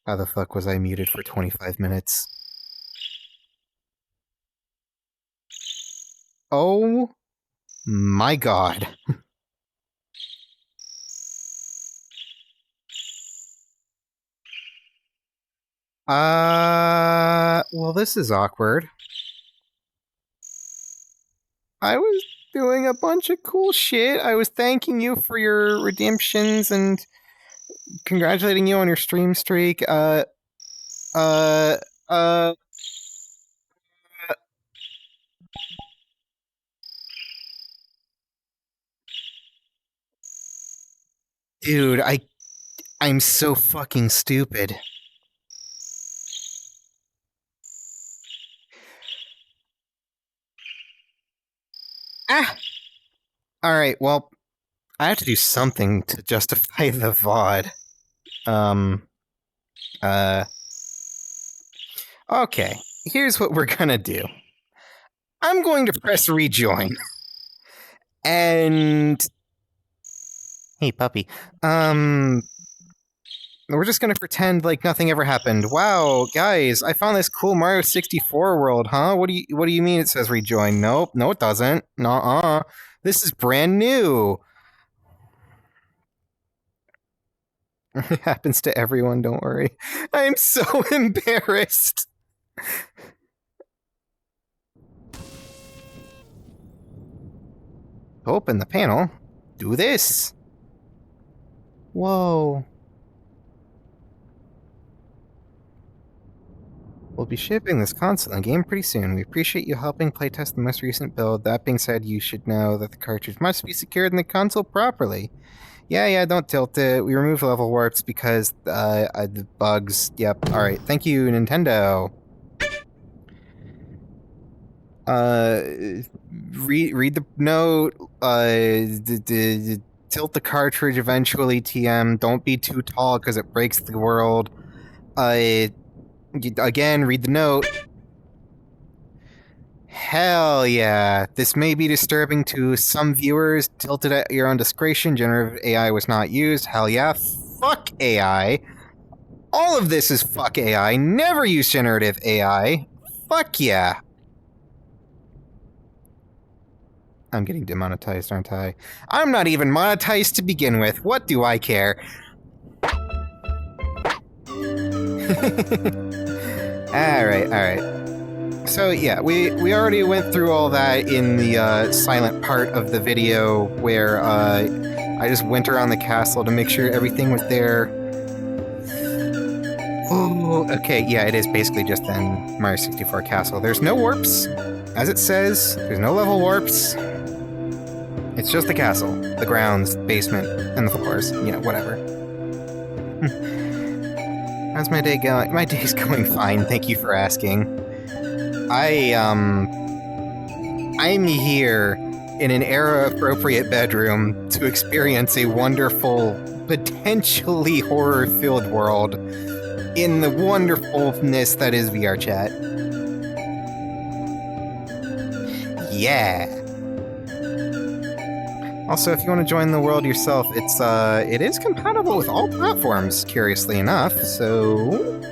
How the fuck was I muted for 25 minutes? Oh my god. Well, this is awkward. I was doing a bunch of cool shit. I was thanking you for your redemptions and congratulating you on your stream streak. Dude, I'm so fucking stupid. Ah! Alright, well, I have to do something to justify the VOD. Okay, here's what we're gonna do. I'm going to press rejoin. And... Hey, puppy. We're just gonna pretend like nothing ever happened. Wow, guys, I found this cool Mario 64 world, huh? What do you mean it says rejoin? Nope, no it doesn't. Nuh-uh. This is brand new. It happens to everyone, don't worry. I'm so embarrassed. Open the panel. Do this. Whoa. We'll be shipping this console and game pretty soon. We appreciate you helping playtest the most recent build. That being said, you should know that the cartridge must be secured in the console properly. Yeah, don't tilt it. We remove level warps because the bugs. Yep. Alright, thank you, Nintendo. Read the note. Tilt the cartridge eventually, TM. Don't be too tall because it breaks the world. Again, read the note. Hell yeah. This may be disturbing to some viewers. Tilted at your own discretion. Generative AI was not used. Hell yeah. Fuck AI. All of this is fuck AI. Never use generative AI. Fuck yeah. I'm getting demonetized, aren't I? I'm not even monetized to begin with. What do I care? Alright. So yeah, we already went through all that in the silent part of the video where I just went around the castle to make sure everything was there. Oh, okay, yeah, it is basically just then Mario 64 Castle. There's no warps, as it says. There's no level warps. It's just the castle, the grounds, basement, and the floors. You know, whatever. How's my day going? My day's going fine, thank you for asking. I'm here in an era-appropriate bedroom to experience a wonderful, potentially horror-filled world in the wonderfulness that is VR chat. Yeah. Also, if you want to join the world yourself, it is compatible with all platforms, curiously enough, so...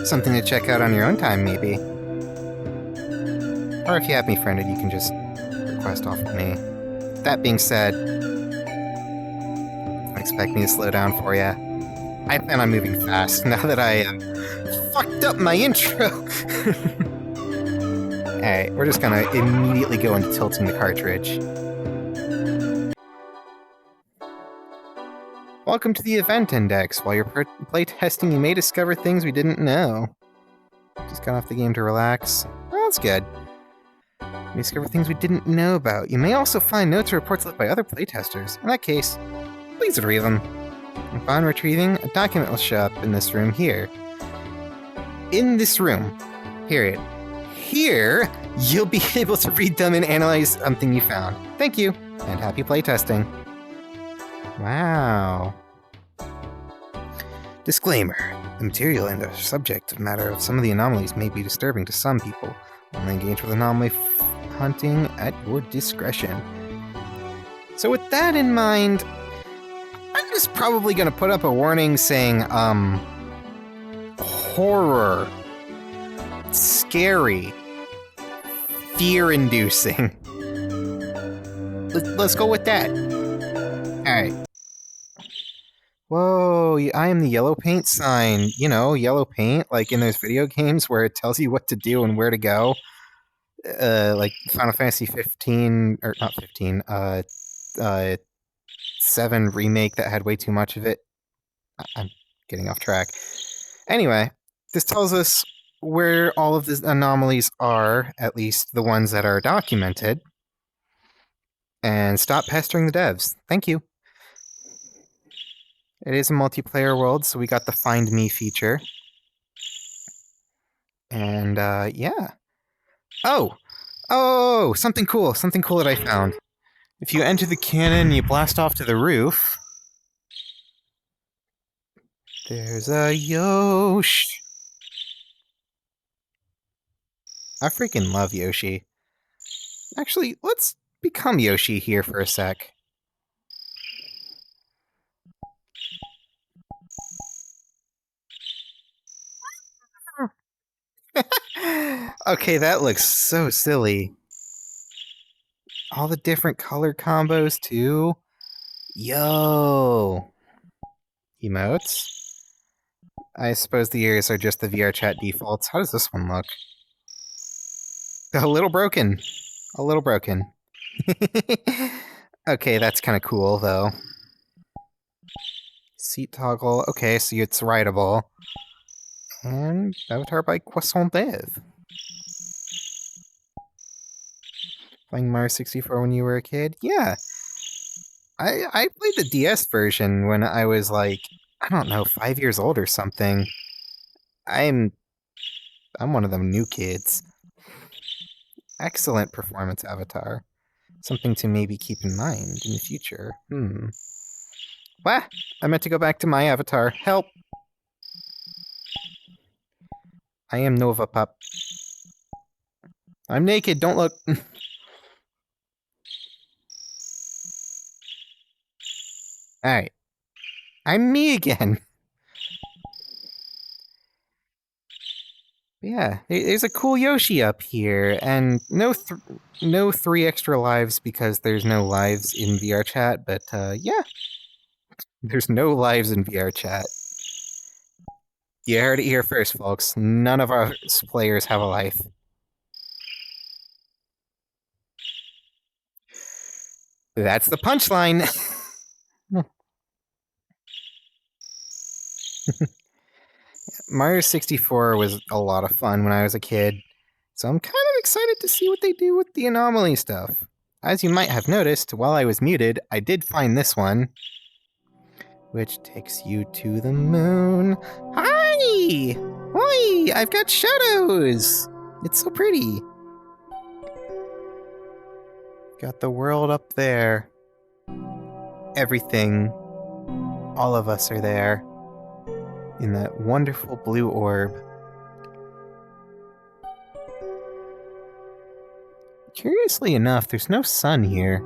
something to check out on your own time, maybe. Or if you have me friended, you can just request off of me. That being said, don't expect me to slow down for ya. I plan on moving fast, now that I fucked up my intro! Alright, we're just gonna immediately go into tilting the cartridge. Welcome to the event index. While you're playtesting, you may discover things we didn't know. Just got off the game to relax. Well, that's good. You discover things we didn't know about. You may also find notes or reports left by other playtesters. In that case, please retrieve them. Upon retrieving, a document will show up in this room here. In this room. Period. Here, you'll be able to read them and analyze something you found. Thank you, and happy playtesting. Wow. Disclaimer. The material and the subject matter of some of the anomalies may be disturbing to some people. Only engage with anomaly hunting at your discretion. So with that in mind, I'm is probably gonna put up a warning saying, horror, scary, fear-inducing. Let's go with that. Alright. Whoa, I am the yellow paint sign. You know, yellow paint, like in those video games where it tells you what to do and where to go. Like Final Fantasy 15, or not 15, 7 remake that had way too much of it. I'm getting off track. Anyway, this tells us where all of the anomalies are, at least the ones that are documented. And stop pestering the devs. Thank you. It is a multiplayer world, so we got the Find Me feature. And, yeah. Oh, something cool that I found. If you enter the cannon, you blast off to the roof. There's a Yoshi. I freaking love Yoshi. Actually, let's become Yoshi here for a sec. Okay, that looks so silly. All the different color combos, too. Yo! Emotes? I suppose the ears are just the VRChat defaults. How does this one look? A little broken. A little broken. Okay, that's kind of cool, though. Seat toggle. Okay, so it's rideable. And Avatar by Croissant Dev. Playing Mario 64 when you were a kid? Yeah. I played the DS version when I was like, I don't know, 5 years old or something. I'm one of them new kids. Excellent performance, Avatar. Something to maybe keep in mind in the future. Wah! I meant to go back to my Avatar. Help! I am Nova Pup. I'm naked, don't look. Alright. I'm me again. Yeah, there's a cool Yoshi up here, and no 3 extra lives because there's no lives in VRChat, but yeah. There's no lives in VRChat. You heard it here first, folks. None of our players have a life. That's the punchline! Mario 64 was a lot of fun when I was a kid, so I'm kind of excited to see what they do with the anomaly stuff. As you might have noticed, while I was muted, I did find this one, which takes you to the moon. Hi! Hoi! I've got shadows! It's so pretty. Got the world up there. Everything. All of us are there. In that wonderful blue orb. Curiously enough, there's no sun here.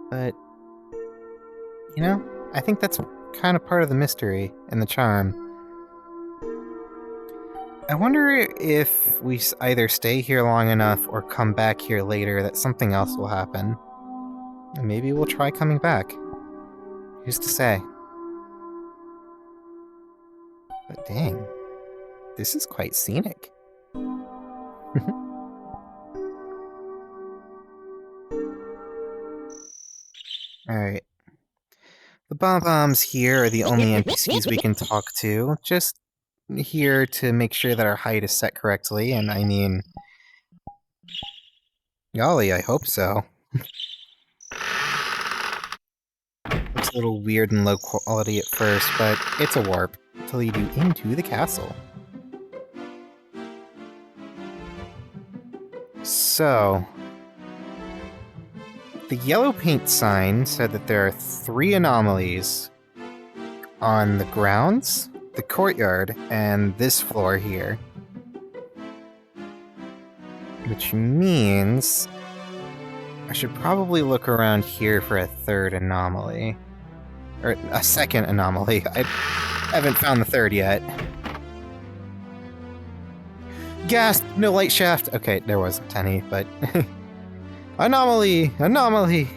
But, you know, I think that's kind of part of the mystery and the charm. I wonder if we either stay here long enough or come back here later that something else will happen. And maybe we'll try coming back. Who's to say? But dang, this is quite scenic. Alright. The Bob-Ombs here are the only NPCs we can talk to. Just here to make sure that our height is set correctly, and I mean... golly, I hope so. Looks a little weird and low quality at first, but it's a warp to lead you into the castle. So... the yellow paint sign said that there are 3 anomalies on the grounds, the courtyard, and this floor here. Which means I should probably look around here for a third anomaly. Or a second anomaly. I haven't found the third yet. Gasp! No light shaft! Okay, there was a Tenny, but... Anomaly! Anomaly!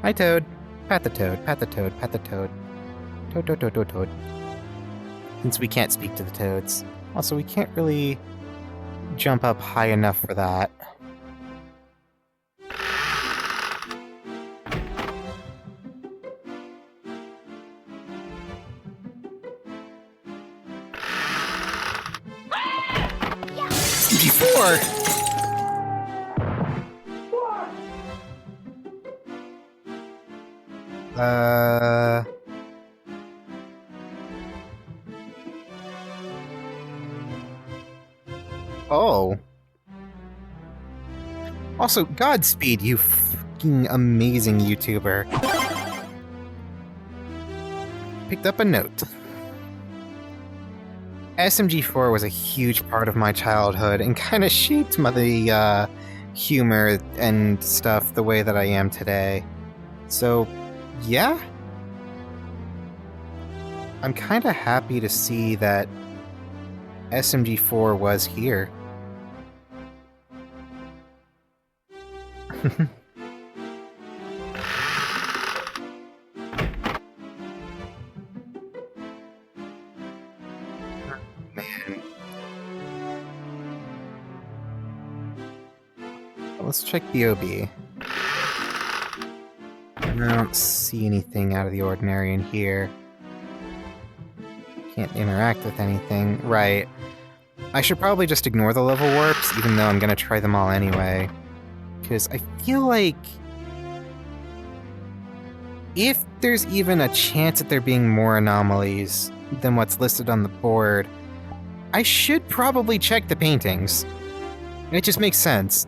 Hi, Toad. Pat the Toad, pat the Toad, pat the Toad. Toad, toad, toad, toad, toad. Since we can't speak to the Toads. Also, we can't really jump up high enough for that. SM64! Oh. Also, Godspeed, you fucking amazing YouTuber. Picked up a note. SMG4 was a huge part of my childhood and kind of shaped the humor and stuff the way that I am today. So, yeah. I'm kind of happy to see that SMG4 was here. Man. Let's check the OB. I don't see anything out of the ordinary in here. Can't interact with anything. Right. I should probably just ignore the level warps, even though I'm gonna try them all anyway. Because I feel like... if there's even a chance at there being more anomalies than what's listed on the board, I should probably check the paintings. It just makes sense.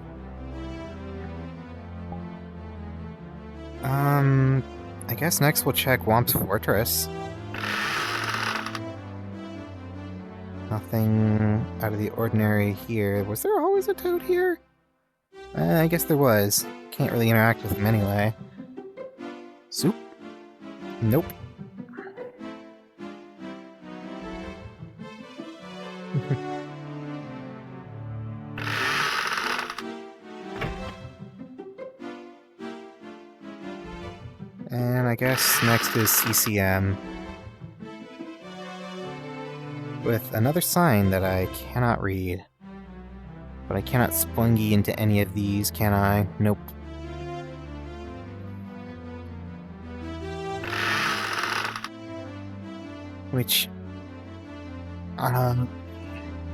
I guess next we'll check Womp's Fortress. Nothing out of the ordinary here. Was there always a Toad here? I guess there was. Can't really interact with him anyway. Soup? Nope. And I guess next is CCM. With another sign that I cannot read. But I cannot splungy into any of these, can I? Nope. Which...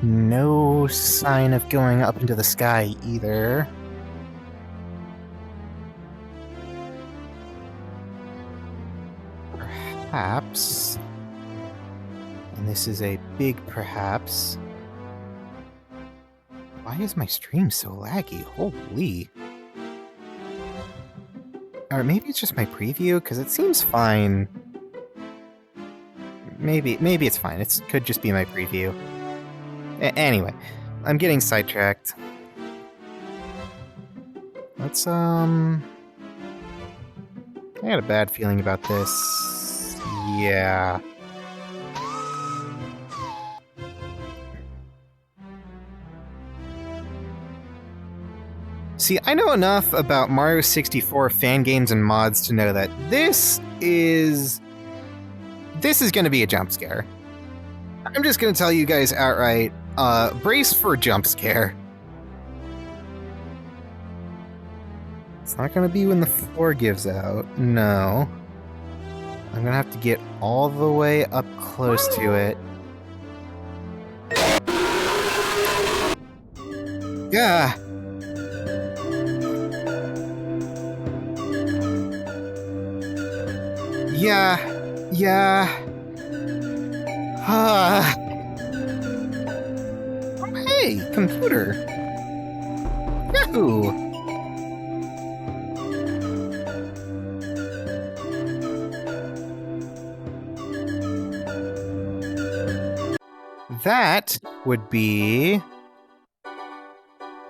no sign of going up into the sky either. Perhaps... and this is a big perhaps... why is my stream so laggy? Holy... or maybe it's just my preview, because it seems fine. Maybe it's fine. It could just be my preview. Anyway, I'm getting sidetracked. Let's, I got a bad feeling about this. Yeah. See, I know enough about Mario 64 fan games and mods to know that this is gonna be a jump scare. I'm just gonna tell you guys outright, brace for a jump scare. It's not gonna be when the floor gives out, no. I'm gonna have to get all the way up close to it. Yeah! Yeah. Hey, computer. Yahoo! That would be...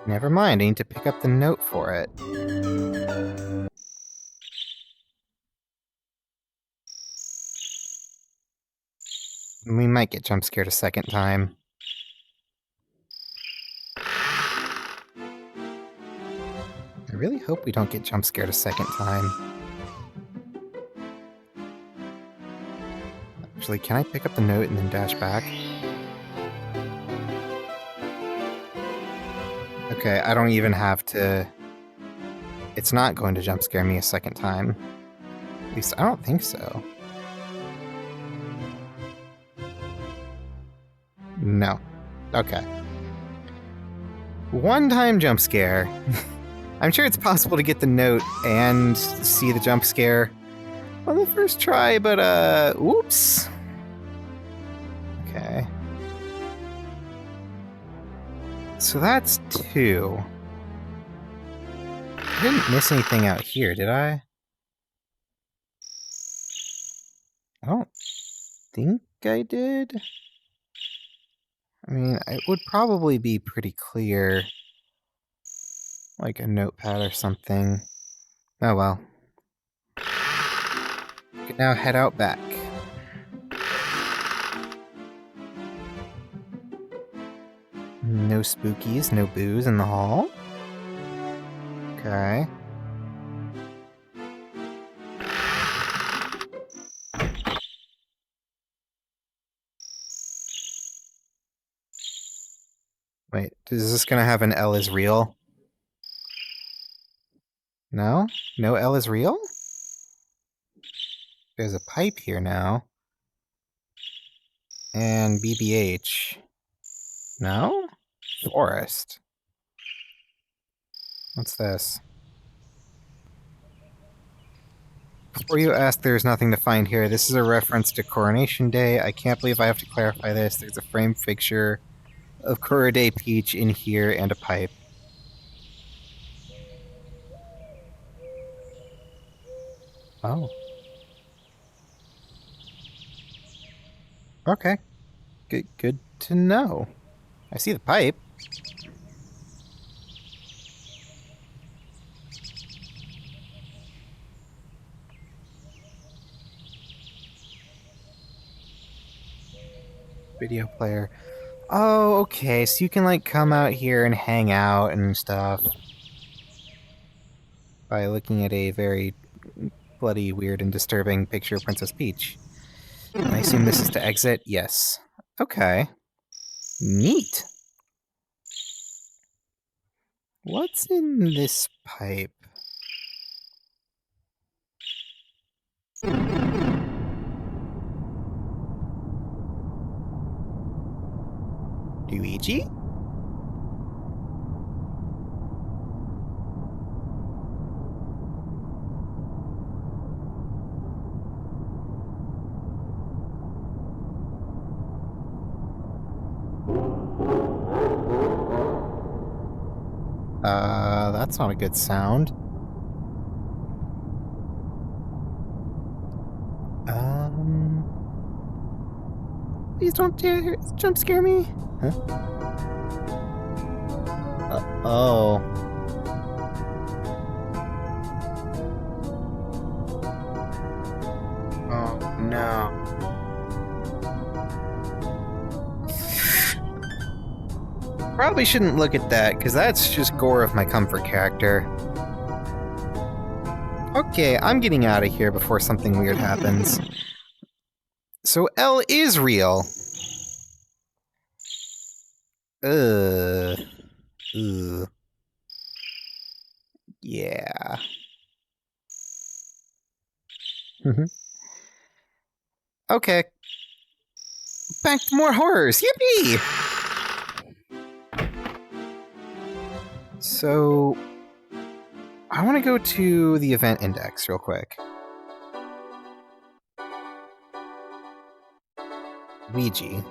Never mind, I need to pick up the note for it. We might get jump scared a second time. I really hope we don't get jump scared a second time. Actually, can I pick up the note and then dash back? Okay, I don't even have to... It's not going to jump scare me a second time. At least I don't think so. No. Okay. One-time jump scare. I'm sure it's possible to get the note and see the jump scare on the first try, but, oops. Okay. So that's 2. I didn't miss anything out here, did I? I don't think I did. I mean, it would probably be pretty clear. Like a notepad or something. Oh well. We can now head out back. No spookies, no booze in the hall. Okay. Wait, is this gonna have an L is real? No? No L is real? There's a pipe here now. And BBH. No? Forest. What's this? Before you ask, there's nothing to find here. This is a reference to Coronation Day. I can't believe I have to clarify this. There's a framed picture of Cora Day Peach in here and a pipe. Oh. Okay. Good to know. I see the pipe. Video player. Oh, okay, so you can, like, come out here and hang out and stuff. By looking at a very bloody, weird, and disturbing picture of Princess Peach. And I assume this is to exit? Yes. Okay. Neat. What's in this pipe? Luigi? That's not a good sound. Please don't jump scare me. Huh? Oh. Oh, no. Probably shouldn't look at that, because that's just gore of my comfort character. Okay, I'm getting out of here before something weird happens. So L is real. Ugh. Yeah. Okay. Back to more horrors. Yippee! So, I want to go to the event index real quick. Ouija.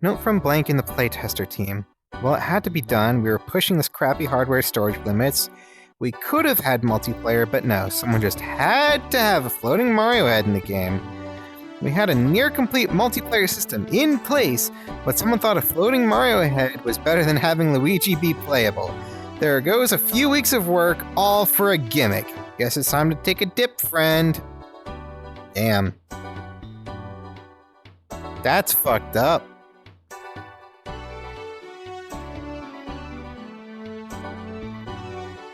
Note from Blank in the Playtester team. Well, it had to be done. We were pushing this crappy hardware storage limits. We could have had multiplayer, but no. Someone just had to have a floating Mario head in the game. We had a near-complete multiplayer system in place, but someone thought a floating Mario head was better than having Luigi be playable. There goes a few weeks of work, all for a gimmick. Guess it's time to take a dip, friend. Damn. That's fucked up.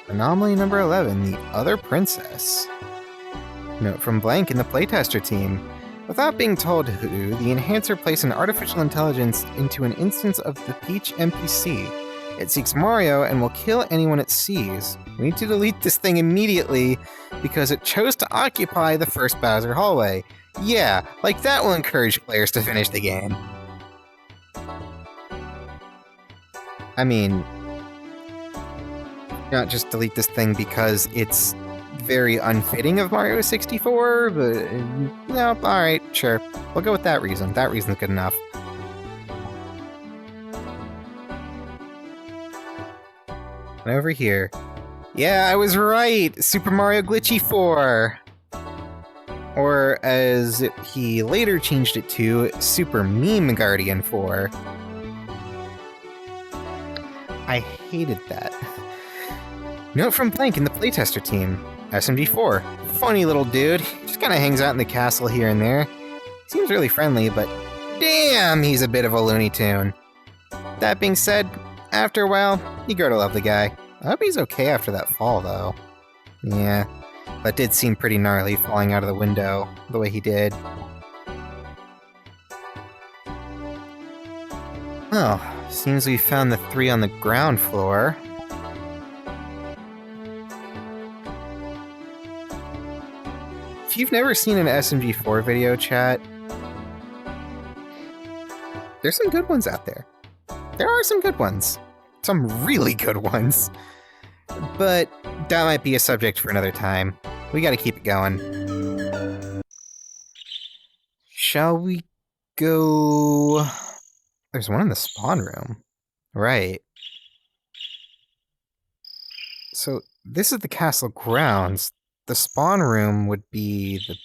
Anomaly number 11, the other princess. Note from Blank in the Playtester team. Without being told who, the enhancer placed an artificial intelligence into an instance of the Peach NPC. It seeks Mario and will kill anyone it sees. We need to delete this thing immediately because it chose to occupy the first Bowser hallway. Yeah, like that will encourage players to finish the game. I mean, not just delete this thing because it's very unfitting of Mario 64, but no, alright, sure. We'll go with that reason. That reason's good enough. And over here. Yeah, I was right! Super Mario Glitchy 4! Or, as he later changed it to, Super Meme Guardian 4. I hated that. Note from Blank in the Playtester team. SM64. Funny little dude. Just kinda hangs out in the castle here and there. Seems really friendly, but damn, he's a bit of a Looney Tune. That being said, after a while, you grow to love the guy. I hope he's okay after that fall, though. Yeah, that did seem pretty gnarly, falling out of the window, the way he did. Oh, seems we found the 3 on the ground floor. If you've never seen an SMG4 video, chat, there's some good ones out there. There are some good ones. Some really good ones. But that might be a subject for another time. We gotta keep it going. Shall we go... There's one in the spawn room. Right. So, this is the castle grounds. The spawn room would be the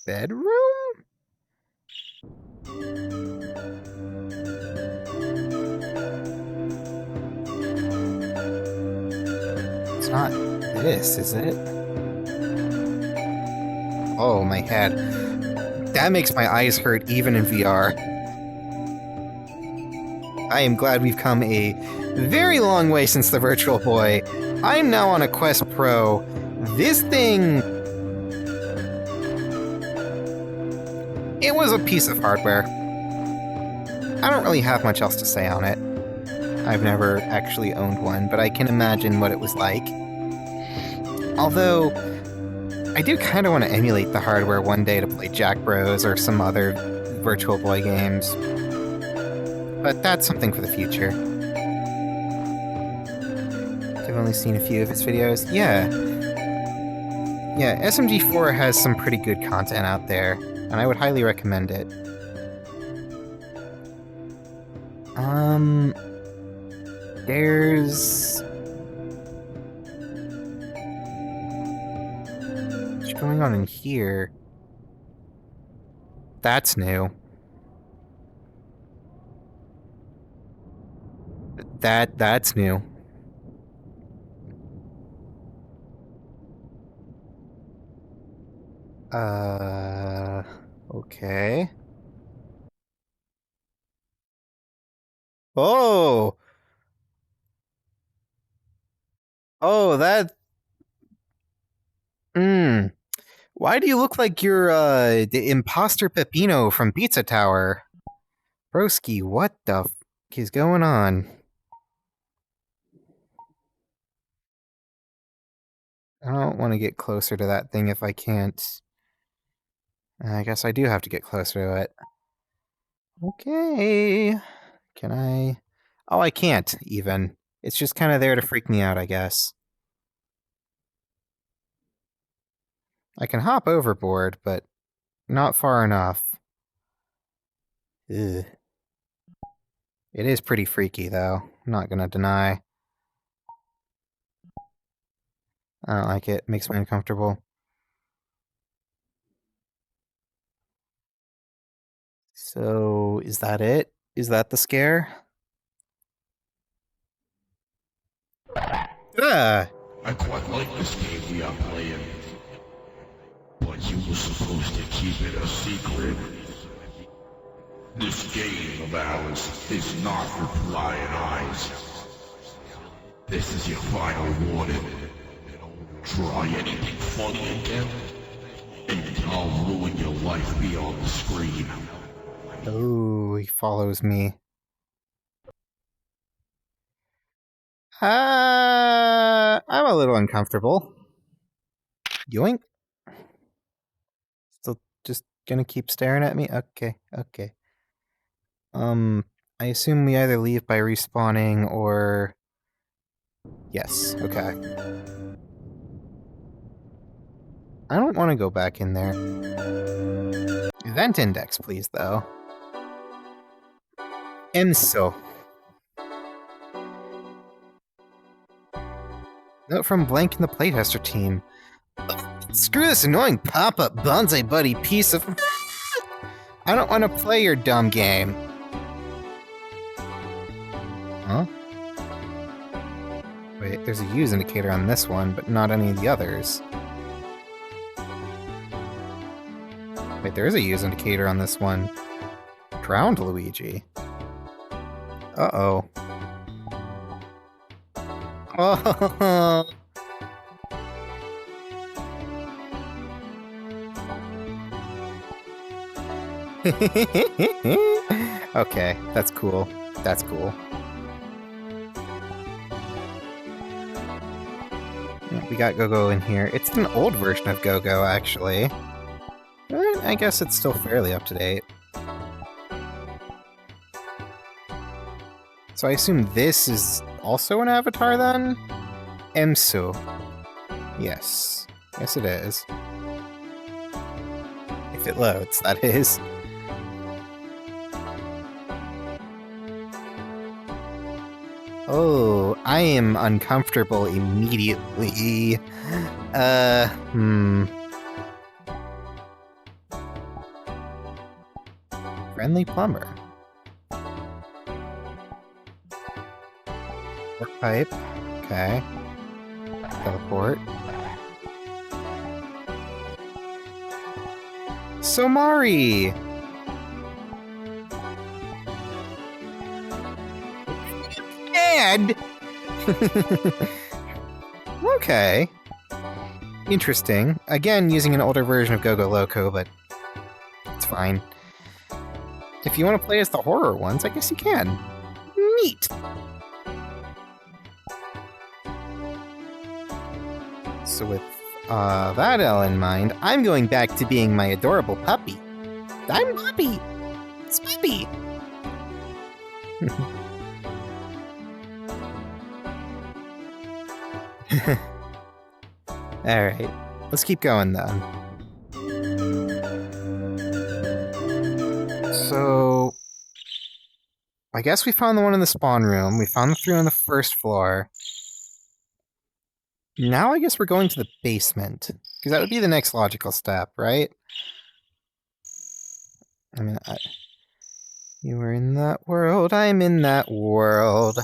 bedroom? It's not this, is it? Oh, my head. That makes my eyes hurt even in VR. I am glad we've come a very long way since the Virtual Boy. I'm now on a Quest Pro. This thing... It was a piece of hardware. I don't really have much else to say on it. I've never actually owned one, but I can imagine what it was like. Although, I do kind of want to emulate the hardware one day to play Jack Bros or some other Virtual Boy games. But that's something for the future. I've only seen a few of its videos. Yeah, SMG4 has some pretty good content out there, and I would highly recommend it. There's... What's going on in here? That's new. That's new. Okay. Oh! Oh, that... Why do you look like you're, the imposter Peppino from Pizza Tower? Broski, what the f*** is going on? I don't want to get closer to that thing if I can't. I guess I do have to get closer to it. Okay. Can I... Oh, I can't, even. It's just kind of there to freak me out, I guess. I can hop overboard, but not far enough. Ugh. It is pretty freaky, though. I'm not gonna deny. I don't like it. It makes me uncomfortable. So, is that it? Is that the scare? Ah! I quite like this game we are playing. But you were supposed to keep it a secret. This game of ours is not for prying eyes. This is your final warning. Try anything funny again, and I'll ruin your life beyond the screen. Oh, he follows me. I'm a little uncomfortable. Yoink. Still just gonna keep staring at me? Okay, okay. I assume we either leave by respawning or... Yes, okay. I don't want to go back in there. Event index, please, though. EMSO. Note from Blank and the Playtester team. Screw this annoying pop-up bonsai buddy piece of... I don't want to play your dumb game. Huh? Wait, there's a use indicator on this one, but not any of the others. Wait, there is a use indicator on this one. Drowned Luigi. Uh-oh. Oh. Okay, that's cool. That's cool. We got Go-Go in here. It's an old version of Go-Go, actually. But I guess it's still fairly up-to-date. So I assume this is also an avatar, then? EMSO. Yes. Yes, it is. If it loads, that is. Oh, I am uncomfortable immediately. Friendly plumber. Work pipe. Okay. Teleport. Somari! Dad! Okay. Interesting. Again, using an older version of Go-Go Loco, but it's fine. If you want to play as the horror ones, I guess you can. Neat! So with that all in mind, I'm going back to being my adorable puppy. I'm Puppy! It's Puppy! Alright, let's keep going then. So... I guess we found the one in the spawn room, we found the three on the first floor. Now I guess we're going to the basement, because that would be the next logical step, right? I mean, you were in that world, I'm in that world.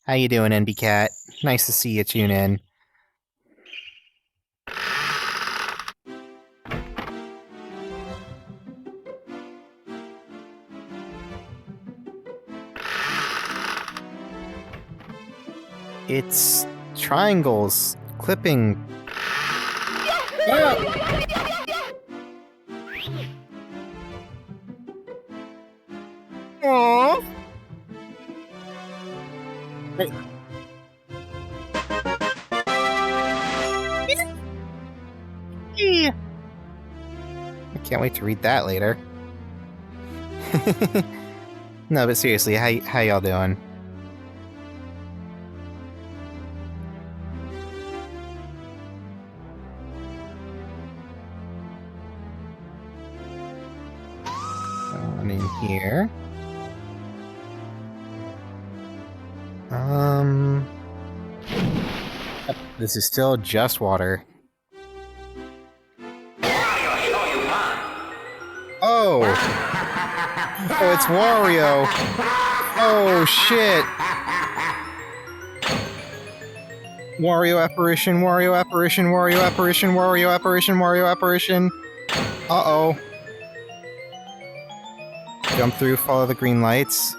How you doing, NB Cat? Nice to see you tune in. It's triangles clipping. Aww. Wait. I can't wait to read that later. No, but seriously, how y'all doing? On in here. This is still just water. Oh! It's Wario! Oh, shit! Wario apparition, Wario apparition, Wario apparition, Wario apparition, Wario apparition. Uh-oh. Jump through, follow the green lights.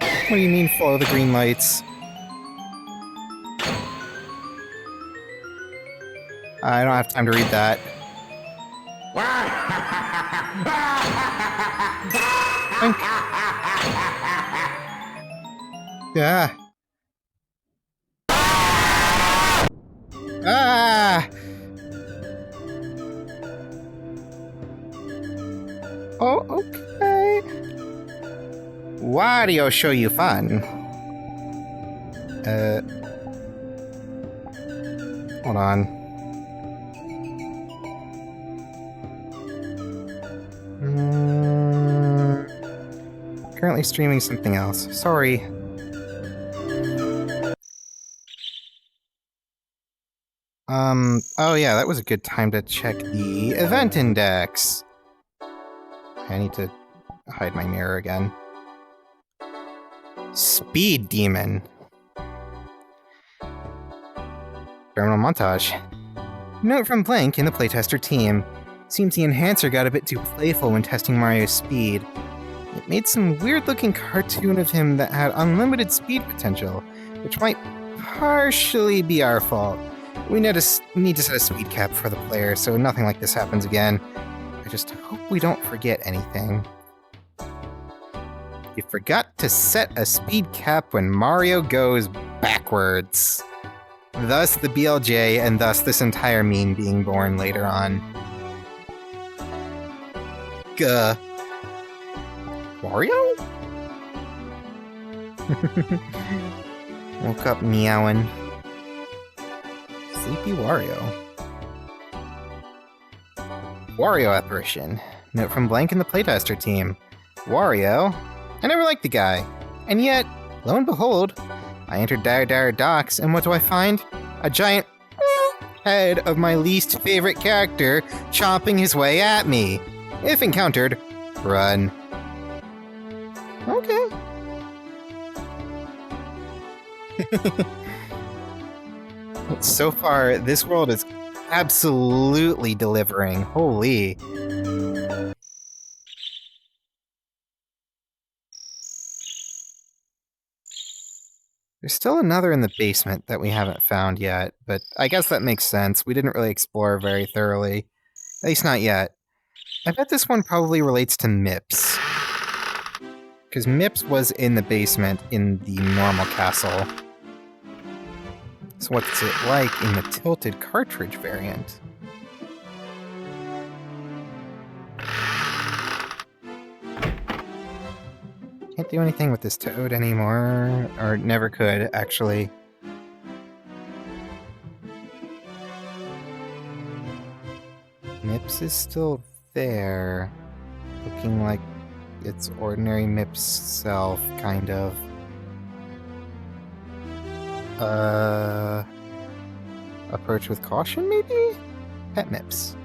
What do you mean, follow the green lights? I don't have time to read that. Yeah. Ah! Oh, okay. Wario show you fun. Hold on. Currently streaming something else. Sorry. Oh yeah, that was a good time to check the event index. I need to hide my mirror again. Speed Demon. Terminal montage. Note from Blank in the Playtester team. Seems the enhancer got a bit too playful when testing Mario's speed. It made some weird-looking cartoon of him that had unlimited speed potential, which might partially be our fault. We need to set a speed cap for the player so nothing like this happens again. I just hope we don't forget anything. You forgot to set a speed cap when Mario goes backwards. Thus the BLJ, and thus this entire meme being born later on. Gah. Wario? Woke up meowing. Sleepy Wario. Wario apparition. Note from Blank in the Playtester team. Wario? I never liked the guy. And yet, lo and behold, I entered Dire Dire Docks, and what do I find? A giant head of my least favorite character chomping his way at me. If encountered, run. Okay. So far, this world is absolutely delivering. Holy. There's still another in the basement that we haven't found yet, but I guess that makes sense. We didn't really explore very thoroughly. At least not yet. I bet this one probably relates to Mips. Because Mips was in the basement in the normal castle. So what's it like in the tilted cartridge variant? Can't do anything with this toad anymore, or never could, actually. Mips is still there, looking like its ordinary Mips self, kind of. Approach with caution, maybe? Pet Mips.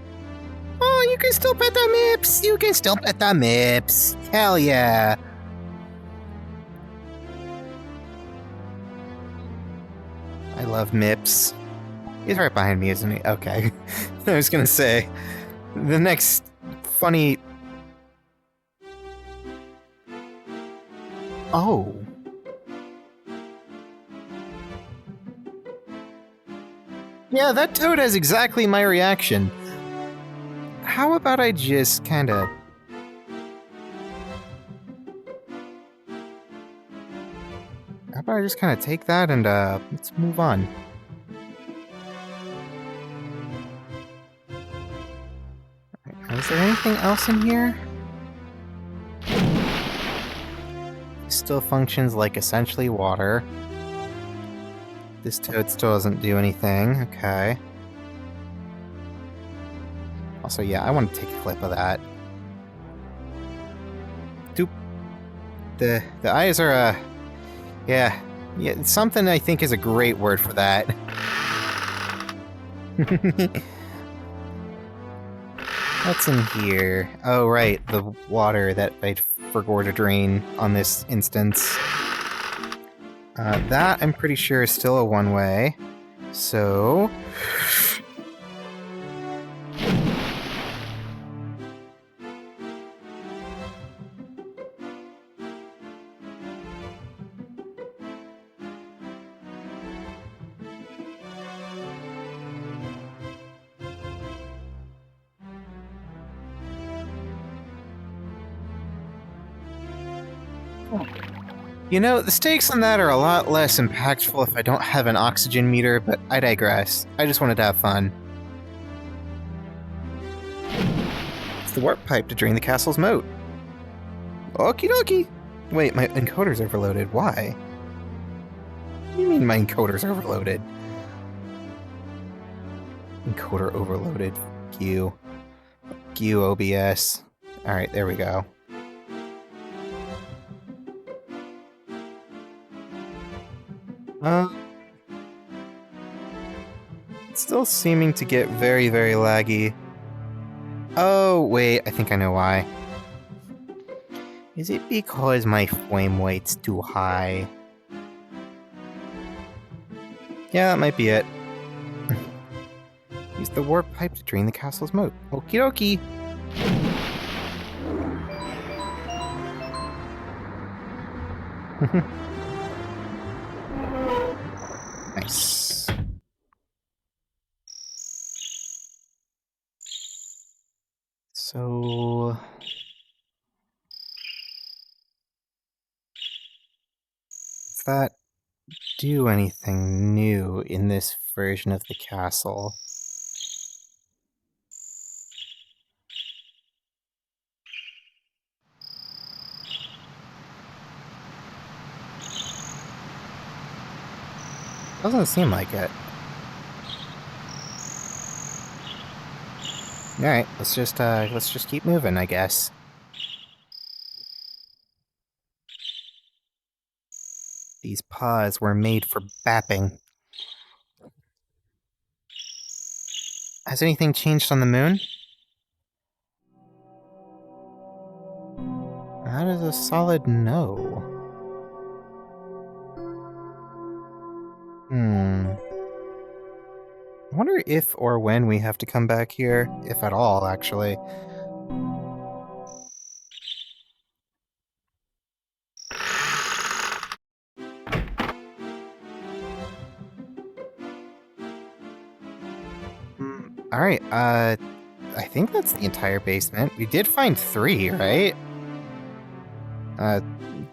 Oh, you can still pet the Mips! You can still pet the Mips! Hell yeah! I love Mips. He's right behind me, isn't he? Okay. I was gonna say, the next funny... Oh. Yeah, that toad has exactly my reaction. How about I just kinda... How about I just kinda take that and, let's move on. Is there anything else in here? Still functions like essentially water. This toad still doesn't do anything. Okay. Also, yeah, I want to take a clip of that. Doop. The eyes are, yeah, something I think is a great word for that. What's in here? Oh, right, the water that I forgot to drain on this instance. That, I'm pretty sure, is still a one-way. So... You know, the stakes on that are a lot less impactful if I don't have an oxygen meter, but I digress. I just wanted to have fun. It's the warp pipe to drain the castle's moat. Okie dokie! Wait, my encoder's overloaded. Why? What do you mean my encoder's overloaded? Encoder overloaded. Q. Q OBS. Alright, there we go. It's still seeming to get very, very laggy. Oh, wait, I think I know why. Is it because my frame rate's too high? Yeah, that might be it. Use the warp pipe to drain the castle's moat. Okie dokie! Nice. So... does that do anything new in this version of the castle? Doesn't seem like it. Alright, let's just keep moving, I guess. These paws were made for bapping. Has anything changed on the moon? How does a solid know? I wonder if or when we have to come back here, if at all, actually. Alright, I think that's the entire basement. We did find 3, right?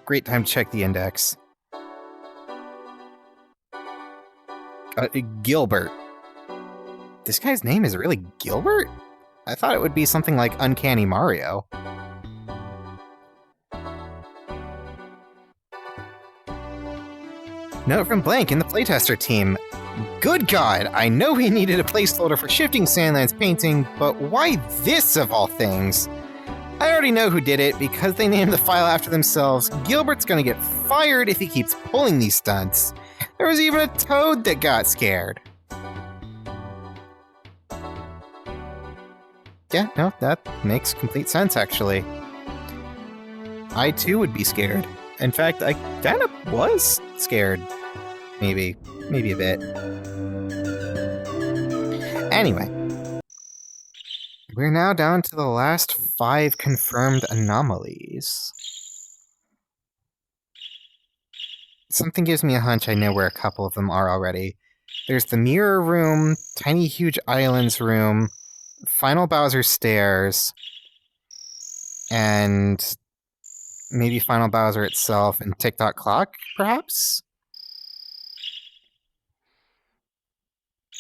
Great time to check the index. Gilbert. This guy's name is really Gilbert? I thought it would be something like Uncanny Mario. Note from Blank in the Playtester team. Good God, I know we needed a placeholder for shifting Sandland's painting, but why this of all things? I already know who did it because they named the file after themselves. Gilbert's gonna get fired if he keeps pulling these stunts. There was even a toad that got scared. Yeah, no, that makes complete sense, actually. I too would be scared. In fact, I kind of was scared. Maybe a bit. Anyway. We're now down to the last 5 confirmed anomalies. Something gives me a hunch I know where a couple of them are already. There's the mirror room, Tiny Huge Islands room, Final Bowser stairs, and maybe Final Bowser itself and Tick-Tock Clock, perhaps?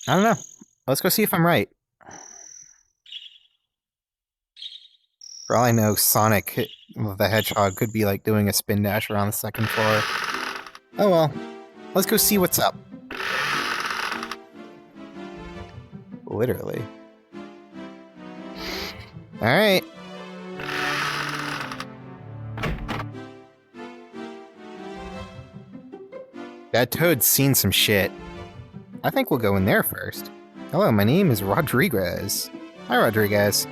I don't know. Let's go see if I'm right. For all I know, Sonic the Hedgehog could be like doing a spin dash around the second floor. Oh well. Let's go see what's up. Literally. Alright. That toad's seen some shit. I think we'll go in there first. Hello, my name is Rodriguez. Hi, Rodriguez.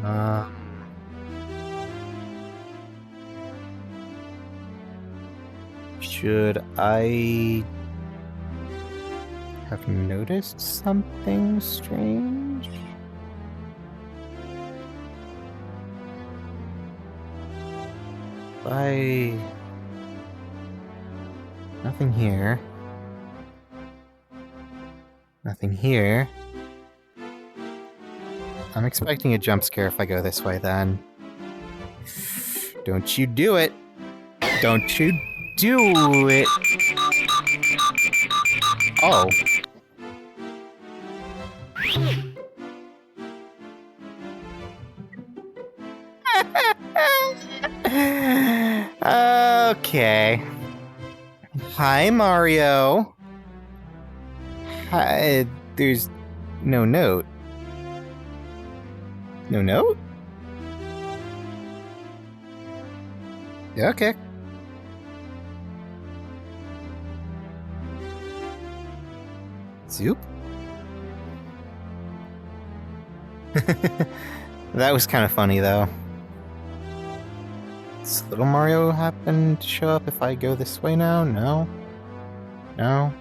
Uh, should I have noticed something strange? Nothing here. Nothing here. I'm expecting a jump scare if I go this way then. Don't you do it! Don't you do it! Oh. Okay. Hi, Mario. Hi, there's no note. No note? Okay. Zoop? That was kind of funny, though. Does little Mario happen to show up if I go this way now? No? No?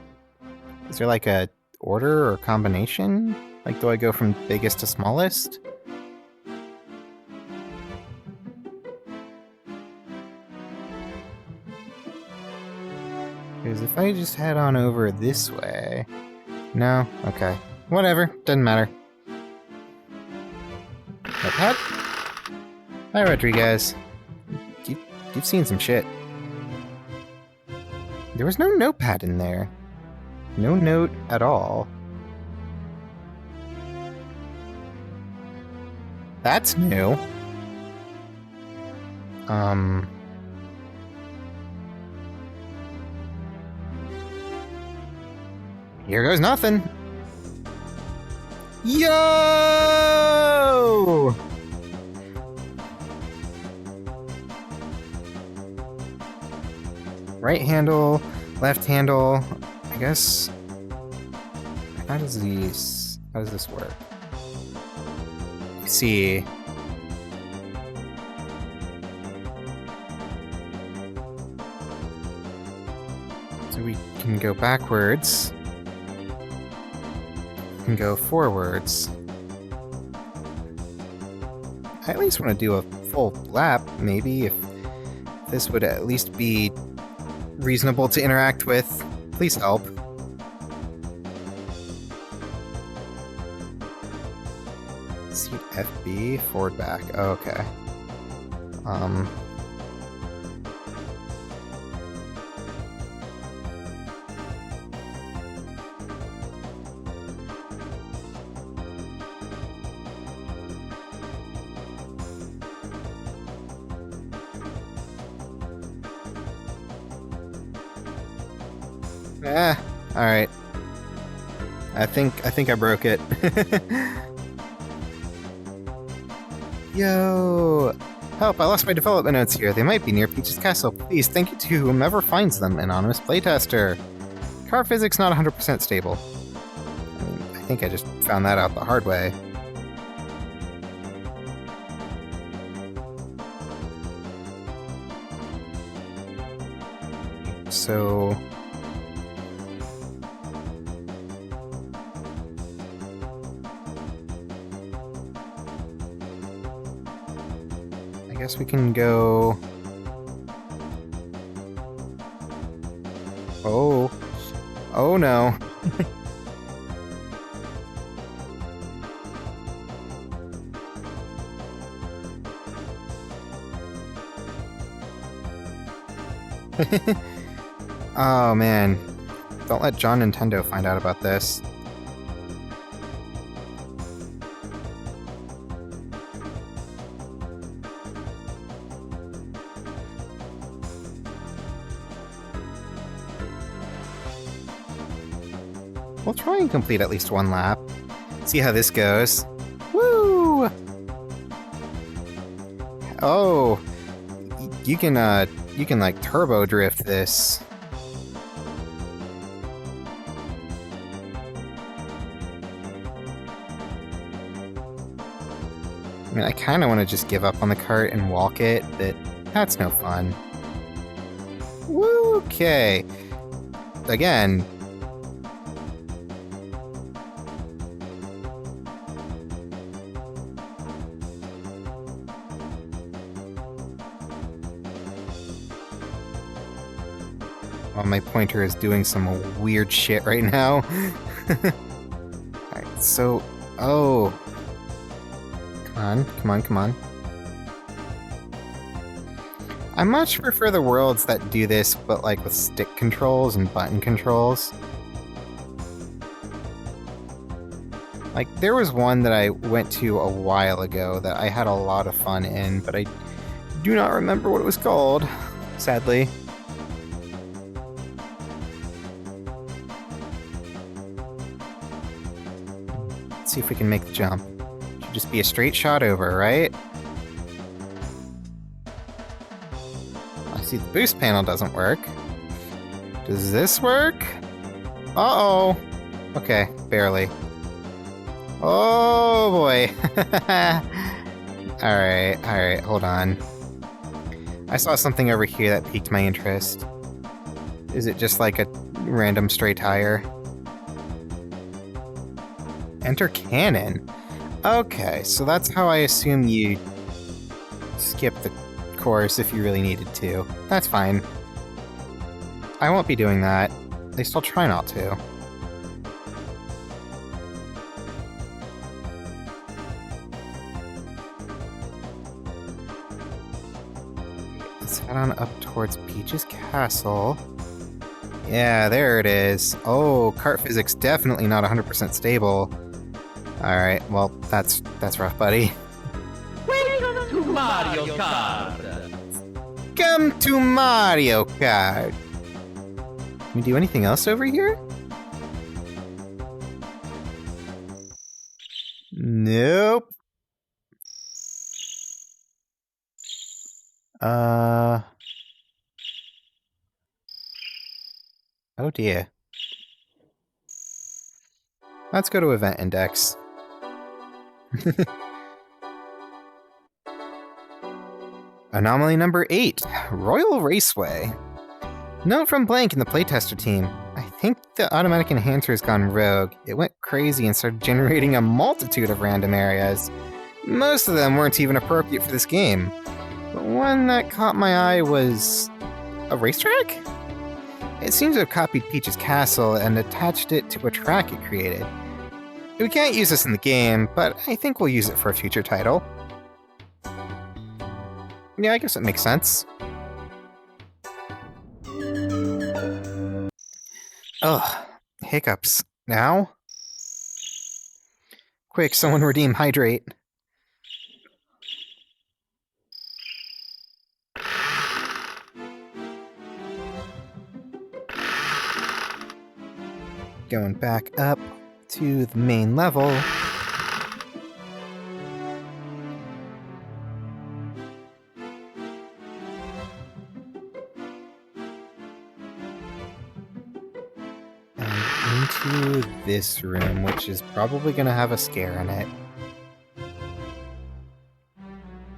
Is there like a order or combination? Like, do I go from biggest to smallest? Because if I just head on over this way... No? Okay. Whatever. Doesn't matter. Notepad? Hi, Rodriguez. You've seen some shit. There was no notepad in there. No note at all. That's new. Here goes nothing. Yo! Right handle, left handle. I guess. How does this work? Let's see. So we can go backwards. We can go forwards. I at least want to do a full lap, maybe, if this would at least be reasonable to interact with. Please help. Seat FB, forward back. Oh, okay. Alright. I think I broke it. Yo! Help, I lost my development notes here. They might be near Peach's castle. Please, thank you to whomever finds them, anonymous playtester. Car physics not 100% stable. I mean, I think I just found that out the hard way. So... I guess we can go... Oh. Oh no. Oh man. Don't let John Nintendo find out about this. We'll try and complete at least one lap. See how this goes. Woo! Oh, you can like turbo drift this. I mean, I kind of want to just give up on the cart and walk it, but that's no fun. Okay. Again. Well, my pointer is doing some weird shit right now. Alright, so... Oh. Come on, come on, come on. I much prefer the worlds that do this, but like with stick controls and button controls. Like, there was one that I went to a while ago that I had a lot of fun in, but I do not remember what it was called, sadly. Let's see if we can make the jump. Should just be a straight shot over, right? I see the boost panel doesn't work. Does this work? Uh-oh. Okay, barely. Oh boy. Alright, hold on. I saw something over here that piqued my interest. Is it just like a random stray tire? Enter cannon. Okay, so that's how I assume you skip the course if you really needed to. That's fine. I won't be doing that. At least I'll try not to. Let's head on up towards Peach's Castle. Yeah, there it is. Oh, cart physics definitely not 100% stable. Alright, well, that's rough, buddy. Welcome to Mario Kart! Come to Mario Kart! Can we do anything else over here? Nope. Oh dear. Let's go to Event Index. Anomaly number 8, Royal Raceway. Note from Blank in the Playtester team. I think the automatic enhancer has gone rogue. It went crazy and started generating a multitude of random areas. Most of them weren't even appropriate for this game. But one that caught my eye was... a racetrack? It seems to have copied Peach's Castle and attached it to a track it created. We can't use this in the game, but I think we'll use it for a future title. Yeah, I guess it makes sense. Ugh, hiccups. Now? Quick, someone redeem hydrate. Going back up to the main level. And into this room, which is probably going to have a scare in it.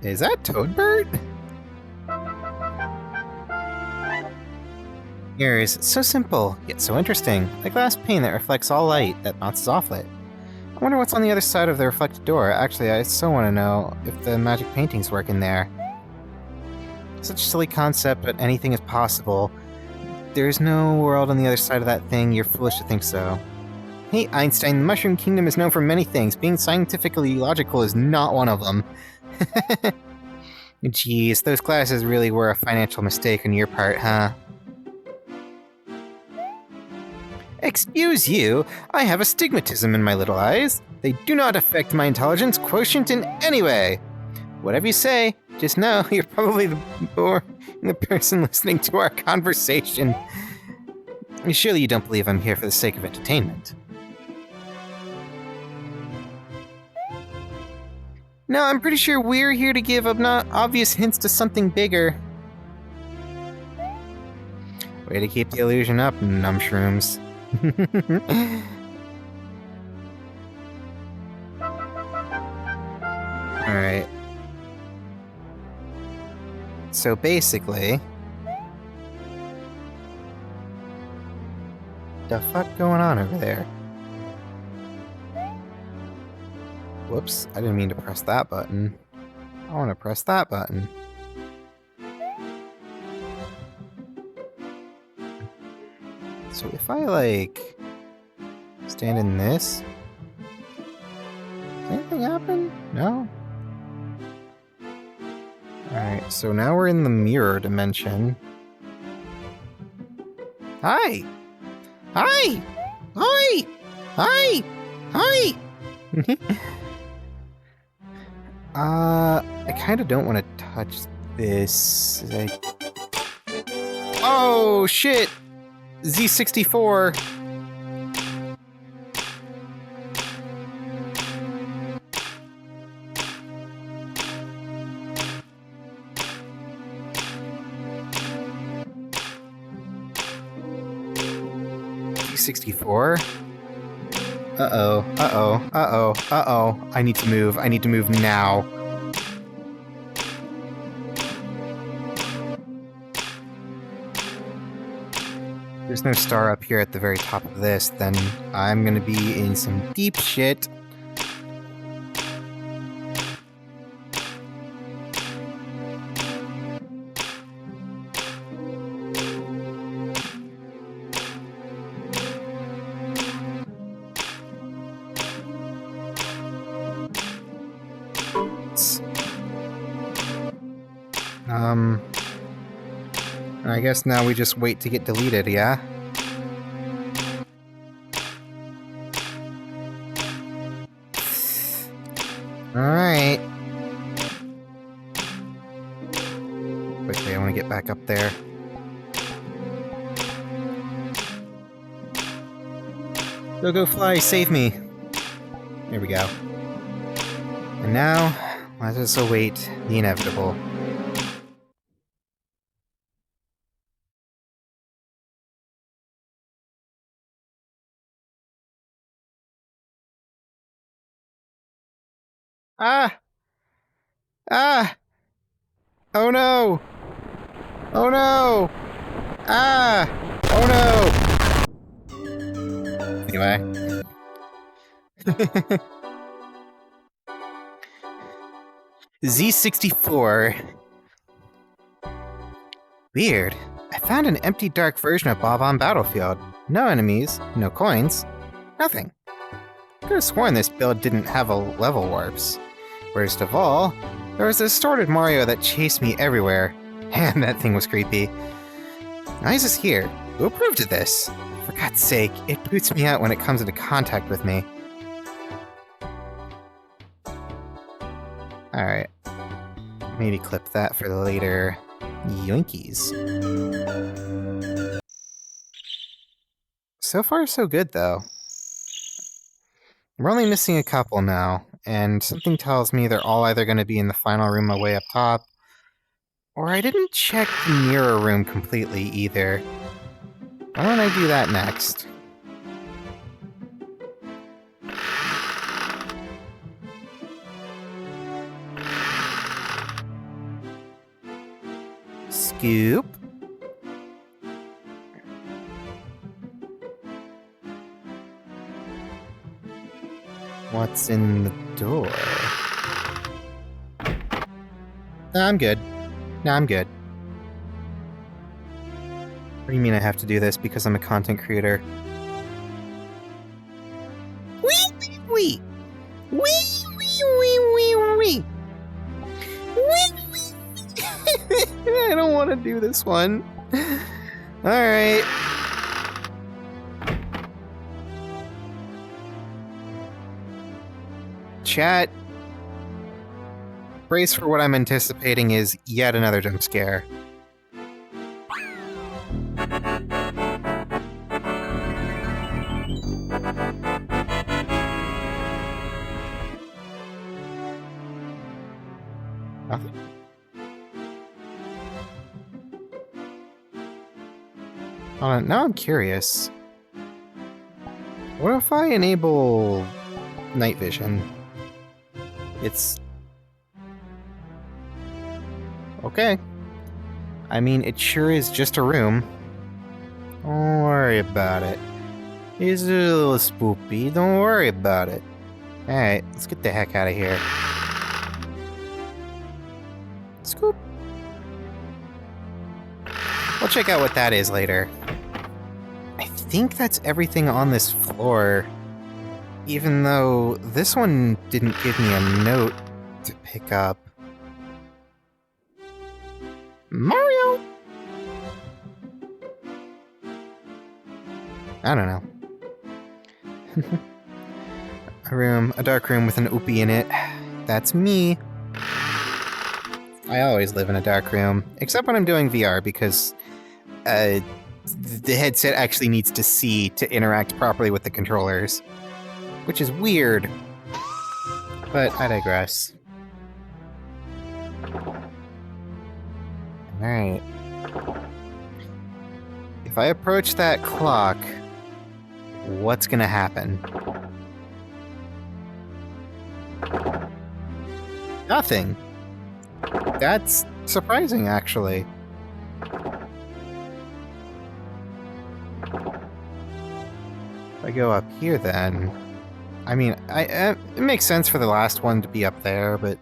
Is that Toadbird? Mirrors, so simple, yet so interesting. A glass pane that reflects all light that bounces off it. I wonder what's on the other side of the reflected door. Actually, I so want to know if the magic paintings work in there. Such a silly concept, but anything is possible. There's no world on the other side of that thing. You're foolish to think so. Hey, Einstein, the Mushroom Kingdom is known for many things. Being scientifically logical is not one of them. Jeez, those glasses really were a financial mistake on your part, huh? Excuse you, I have astigmatism in my little eyes. They do not affect my intelligence quotient in any way. Whatever you say, just know you're probably the person listening to our conversation. Surely you don't believe I'm here for the sake of entertainment. No, I'm pretty sure we're here to give obvious hints to something bigger. Way to keep the illusion up, numshrooms. Alright. So basically... the fuck going on over there? Whoops, I didn't mean to press that button. I want to press that button. So if I, like, stand in this... does anything happen? No? Alright, so now we're in the mirror dimension. Hi! Hi! Hi! Hi! Hi! I kind of don't want to touch this. Oh, shit! Z64! Z64? Uh-oh, uh-oh, uh-oh, uh-oh. I need to move now. There's no star up here at the very top of this, then I'm gonna be in some deep shit. I guess now we just wait to get deleted, yeah? Alright. Quickly, I want to get back up there. Go fly, save me! There we go. And now, let us await the inevitable. Ah! Ah! Oh no! Oh no! Ah! Oh no! Anyway. Z64. Weird. I found an empty dark version of Bob on Battlefield. No enemies, no coins, nothing. Could have sworn this build didn't have a level warps. Worst of all, there was a distorted Mario that chased me everywhere. And that thing was creepy. Now he's just here. Who approved of this? For God's sake, it boots me out when it comes into contact with me. Alright. Maybe clip that for the later yoinkies. So far, so good, though. We're only missing a couple now, and something tells me they're all either going to be in the final room way up top, or I didn't check the mirror room completely either. Why don't I do that next? Scoop. What's in the door? No, I'm good. No, I'm good. What do you mean I have to do this because I'm a content creator? Wee wee wee! Wee wee wee wee wee! Wee wee! I don't want to do this one. Alright. Chat, brace for what I'm anticipating is yet another jump scare. Nothing? Now I'm curious. What if I enable night vision? It's Okay. I mean, it sure is just a room. Don't worry about it. It's a little spoopy. Don't worry about it. Alright, let's get the heck out of here. Scoop. We'll check out what that is later. I think that's everything on this floor. Even though this one didn't give me a note to pick up. Mario! I don't know. A dark room with an oopie in it. That's me. I always live in a dark room, except when I'm doing VR, because the headset actually needs to see to interact properly with the controllers. Which is weird. But I digress. Alright. If I approach that clock, what's gonna happen? Nothing. That's surprising, actually. If I go up here, then... I mean, it makes sense for the last one to be up there, but...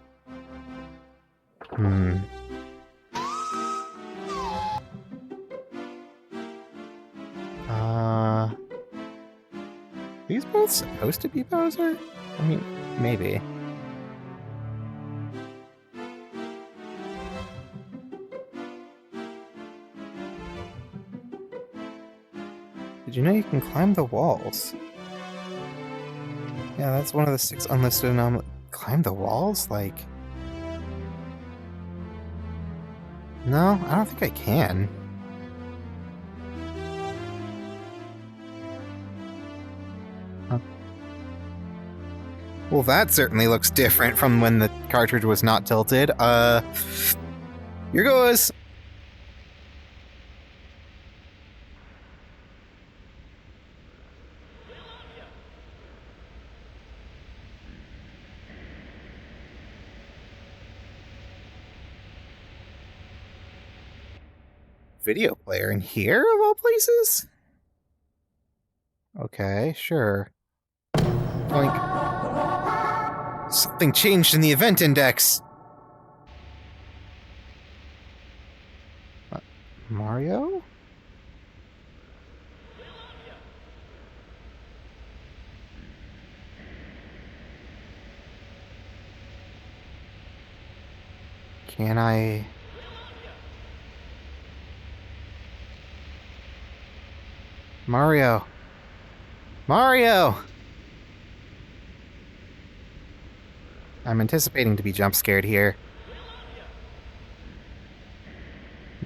These both supposed to be Bowser? I mean, maybe. Did you know you can climb the walls? Yeah, that's one of the 6 unlisted anomalies. Climb the walls? Like... No, I don't think I can. Huh. Well, that certainly looks different from when the cartridge was not tilted. Here goes! Video player in here, of all places? Okay, sure. Oink. Something changed in the event index! Mario? Can I... Mario! Mario! I'm anticipating to be jump scared here.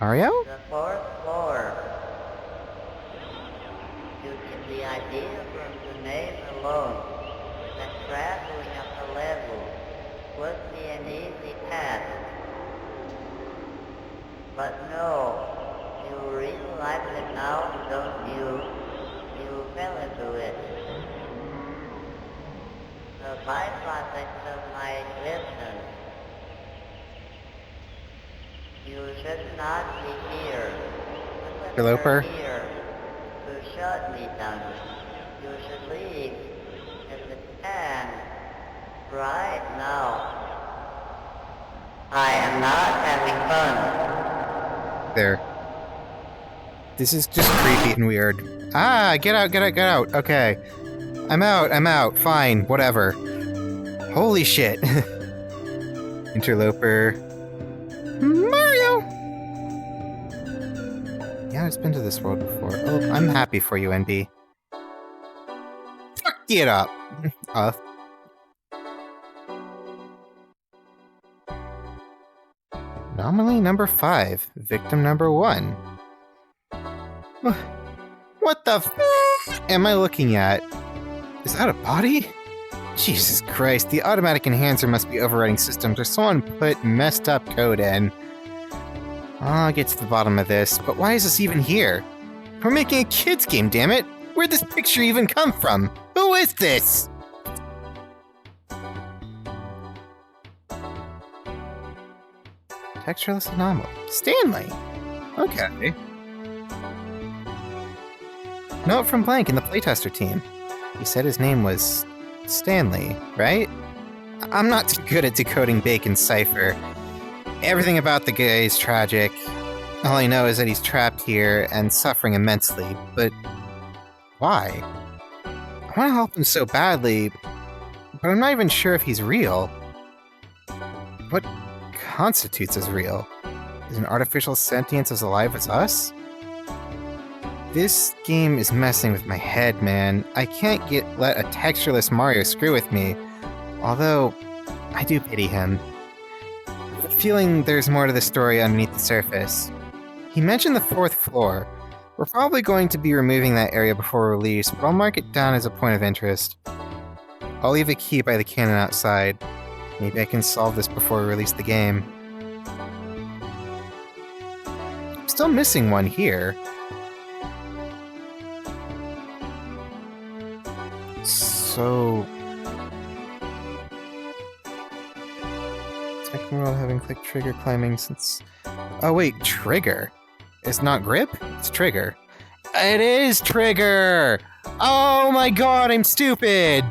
Mario? The 4th floor. You get the idea from the name alone that traveling up the level would be an easy task. But no, you realize it now, don't you? You fell into it. The byproduct of my existence. You should not be here. Interloper? Here to shut me down. You should leave at the stand right now. I am not having fun. There. This is just creepy and weird. Ah, get out, get out, get out. Okay. I'm out, fine, whatever. Holy shit. Interloper. Mario! Yeah, I've been to this world before. Oh, I'm happy for you, NB. Fuck it up! Anomaly number 5. Victim number 1. What the f am I looking at? Is that a body? Jesus Christ, the automatic enhancer must be overriding systems or someone put messed up code in. I'll get to the bottom of this, but why is this even here? We're making a kid's game, damn it! Where'd this picture even come from? Who is this? Textureless anomaly. Stanley! Okay. Note from Blank in the Playtester team. He said his name was Stanley, right? I'm not too good at decoding Bacon's cipher. Everything about the guy is tragic. All I know is that he's trapped here and suffering immensely, but why? I want to help him so badly, but I'm not even sure if he's real. What constitutes as real? Is an artificial sentience as alive as us? This game is messing with my head, man. I can't let a textureless Mario screw with me, although I do pity him. I have a feeling there's more to the story underneath the surface. He mentioned the 4th floor. We're probably going to be removing that area before release, but I'll mark it down as a point of interest. I'll leave a key by the cannon outside. Maybe I can solve this before we release the game. I'm still missing one here. So... Techno having click trigger climbing since... Oh wait, trigger? It's not grip? It's trigger. It is trigger! Oh my god, I'm stupid!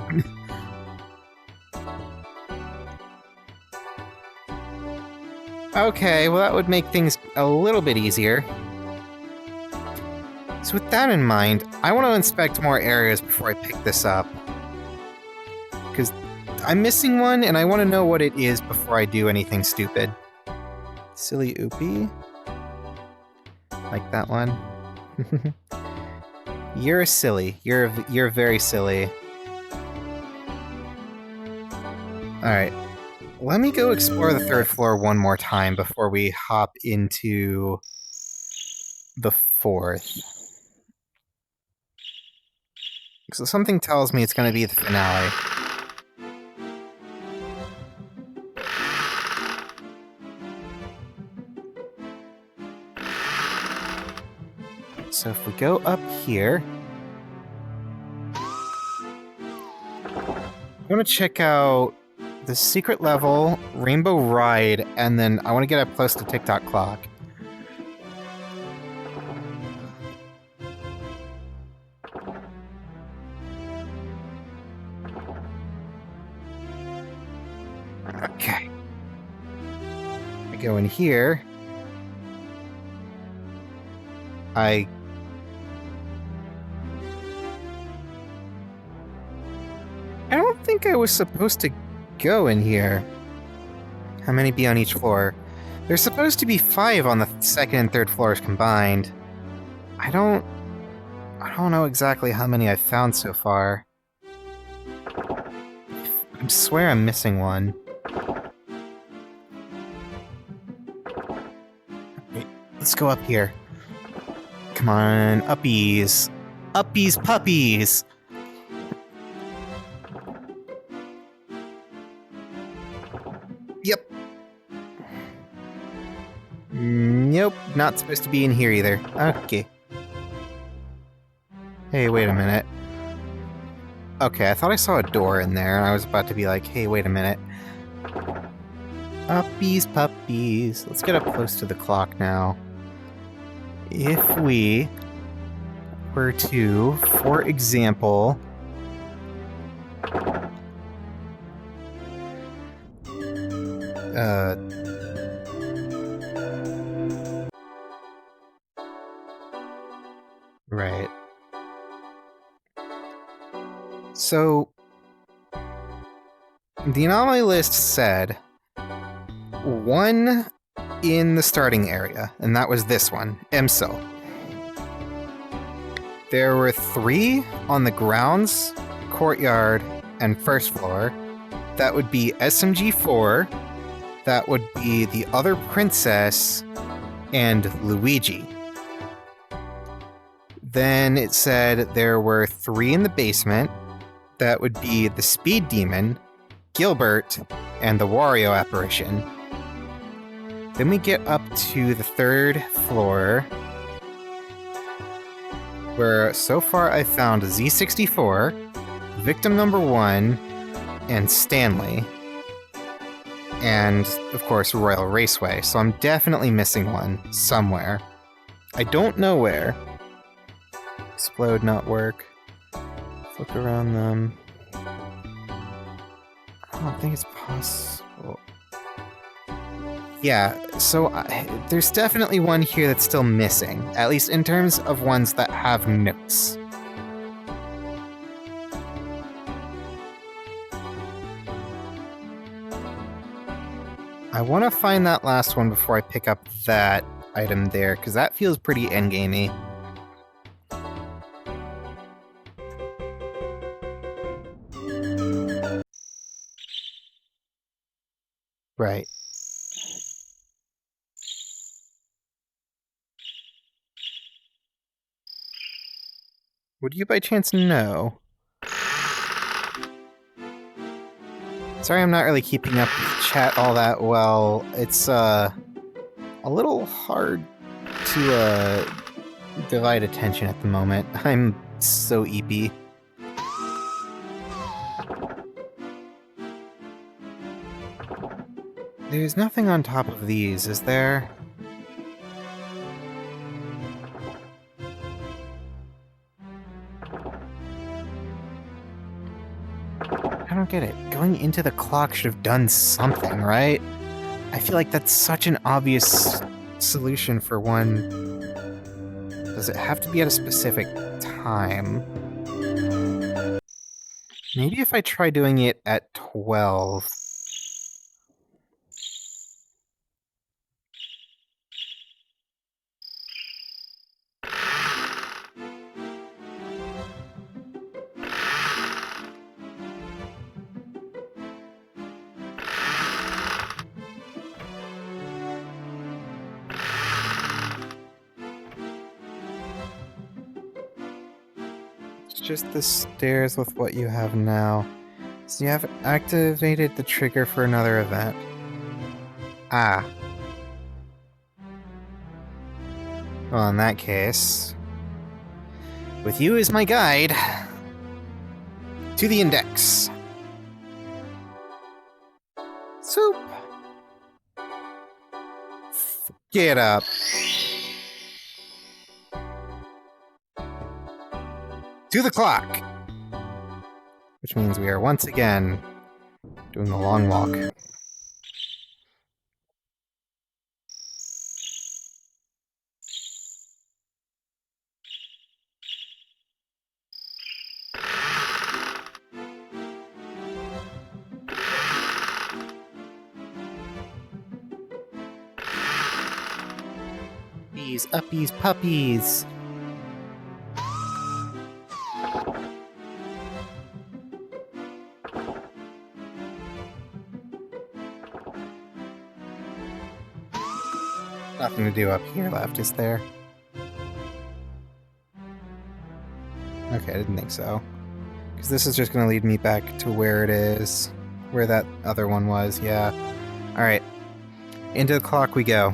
Okay, well that would make things a little bit easier. So with that in mind, I want to inspect more areas before I pick this up. Because I'm missing one, and I want to know what it is before I do anything stupid. Silly Oopie? Like that one? You're silly. You're very silly. Alright. Let me go explore the 3rd floor one more time before we hop into the 4th. So something tells me it's going to be the finale. So if we go up here... I want to check out the secret level, Rainbow Ride, and then I want to get up close to TikTok Clock. Okay. I go in here. I don't think I was supposed to go in here. How many be on each floor? There's supposed to be 5 on the 2nd and 3rd floors combined. I don't know exactly how many I've found so far. I swear I'm missing one. Wait, let's go up here. Come on, uppies. Uppies puppies! Yep. Nope, not supposed to be in here either. Okay. Hey, wait a minute. Okay, I thought I saw a door in there, and I was about to be like, hey, wait a minute. Uppies, puppies. Let's get up close to the clock now. If we were to, for example... Right. So, the anomaly list said 1 in the starting area, and that was this one, Emsil. There were 3 on the grounds, courtyard, and 1st floor. That would be SMG4, that would be the other princess, and Luigi. Then it said there were 3 in the basement. That would be the Speed Demon, Gilbert, and the Wario apparition. Then we get up to the 3rd floor, where so far I found Z64, Victim Number 1, and Stanley. and, of course, Royal Raceway, so I'm definitely missing one somewhere. I don't know where. Explode, not work. Look around them. I don't think it's possible. Yeah, so there's definitely one here that's still missing, at least in terms of ones that have notes. I want to find that last one before I pick up that item there, because that feels pretty endgamey. Right. Would you by chance know? Sorry I'm not really keeping up with chat all that well. It's, a little hard to, divide attention at the moment. I'm so eepy. There's nothing on top of these, is there? I don't get it. Going into the clock should have done something, right? I feel like that's such an obvious solution for one. Does it have to be at a specific time? Maybe if I try doing it at 12. Just the stairs with what you have now. So you have activated the trigger for another event. Ah. Well, in that case, with you as my guide, to the index. Soup. Get up. To the clock! Which means we are once again doing the long walk. Uppies, uppies, puppies! Nothing to do up here left, is there? Okay, I didn't think so. Because this is just going to lead me back to where it is. Where that other one was, yeah. Alright. Into the clock we go.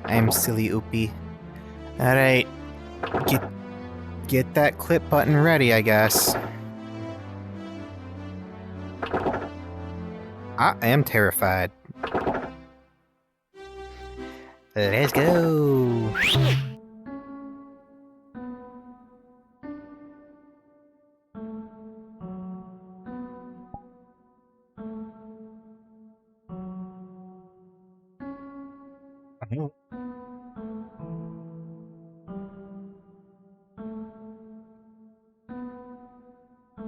I'm silly Oopie. Alright. Get that clip button ready, I guess. I am terrified. Let's go!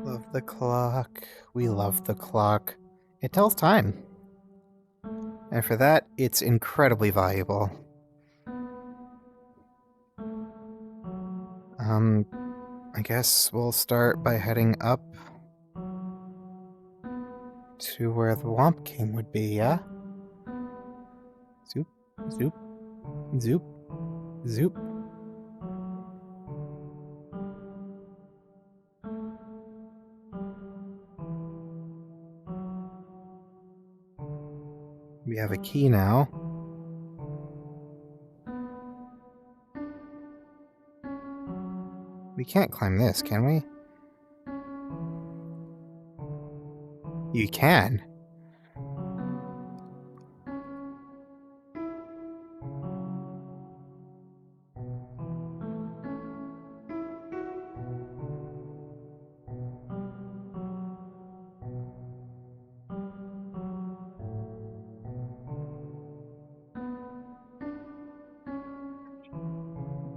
Love the clock. We love the clock. It tells time. And for that, it's incredibly valuable. I guess we'll start by heading up to where the Womp King would be, yeah? Zoop, zoop, zoop, zoop. We have a key now. We can't climb this, can we? You can.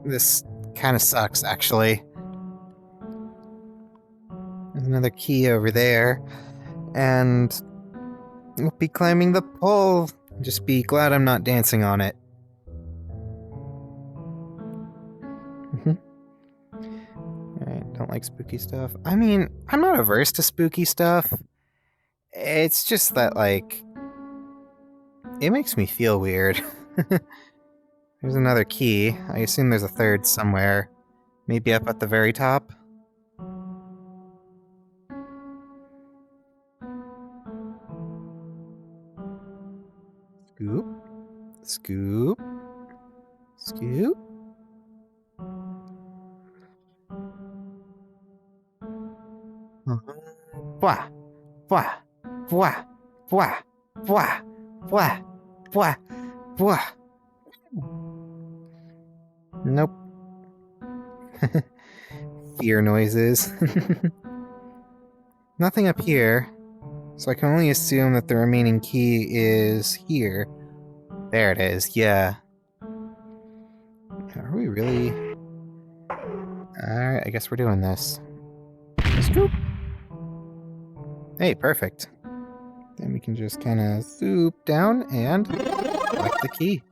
This kind of sucks, actually. There's another key over there. And we'll be climbing the pole. Just be glad I'm not dancing on it. Alright, don't like spooky stuff. I mean, I'm not averse to spooky stuff. It's just that, like, it makes me feel weird. There's another key. I assume there's a third somewhere. Maybe up at the very top? Scoop. Scoop. Scoop. Blah. Blah. Blah. Blah. Blah. Blah. Blah. Blah. Nope. Fear noises. Nothing up here, so I can only assume that the remaining key is here. There it is, yeah. Are we really... Alright, I guess we're doing this. Scoop! Hey, perfect. Then we can just kind of swoop down and collect the key.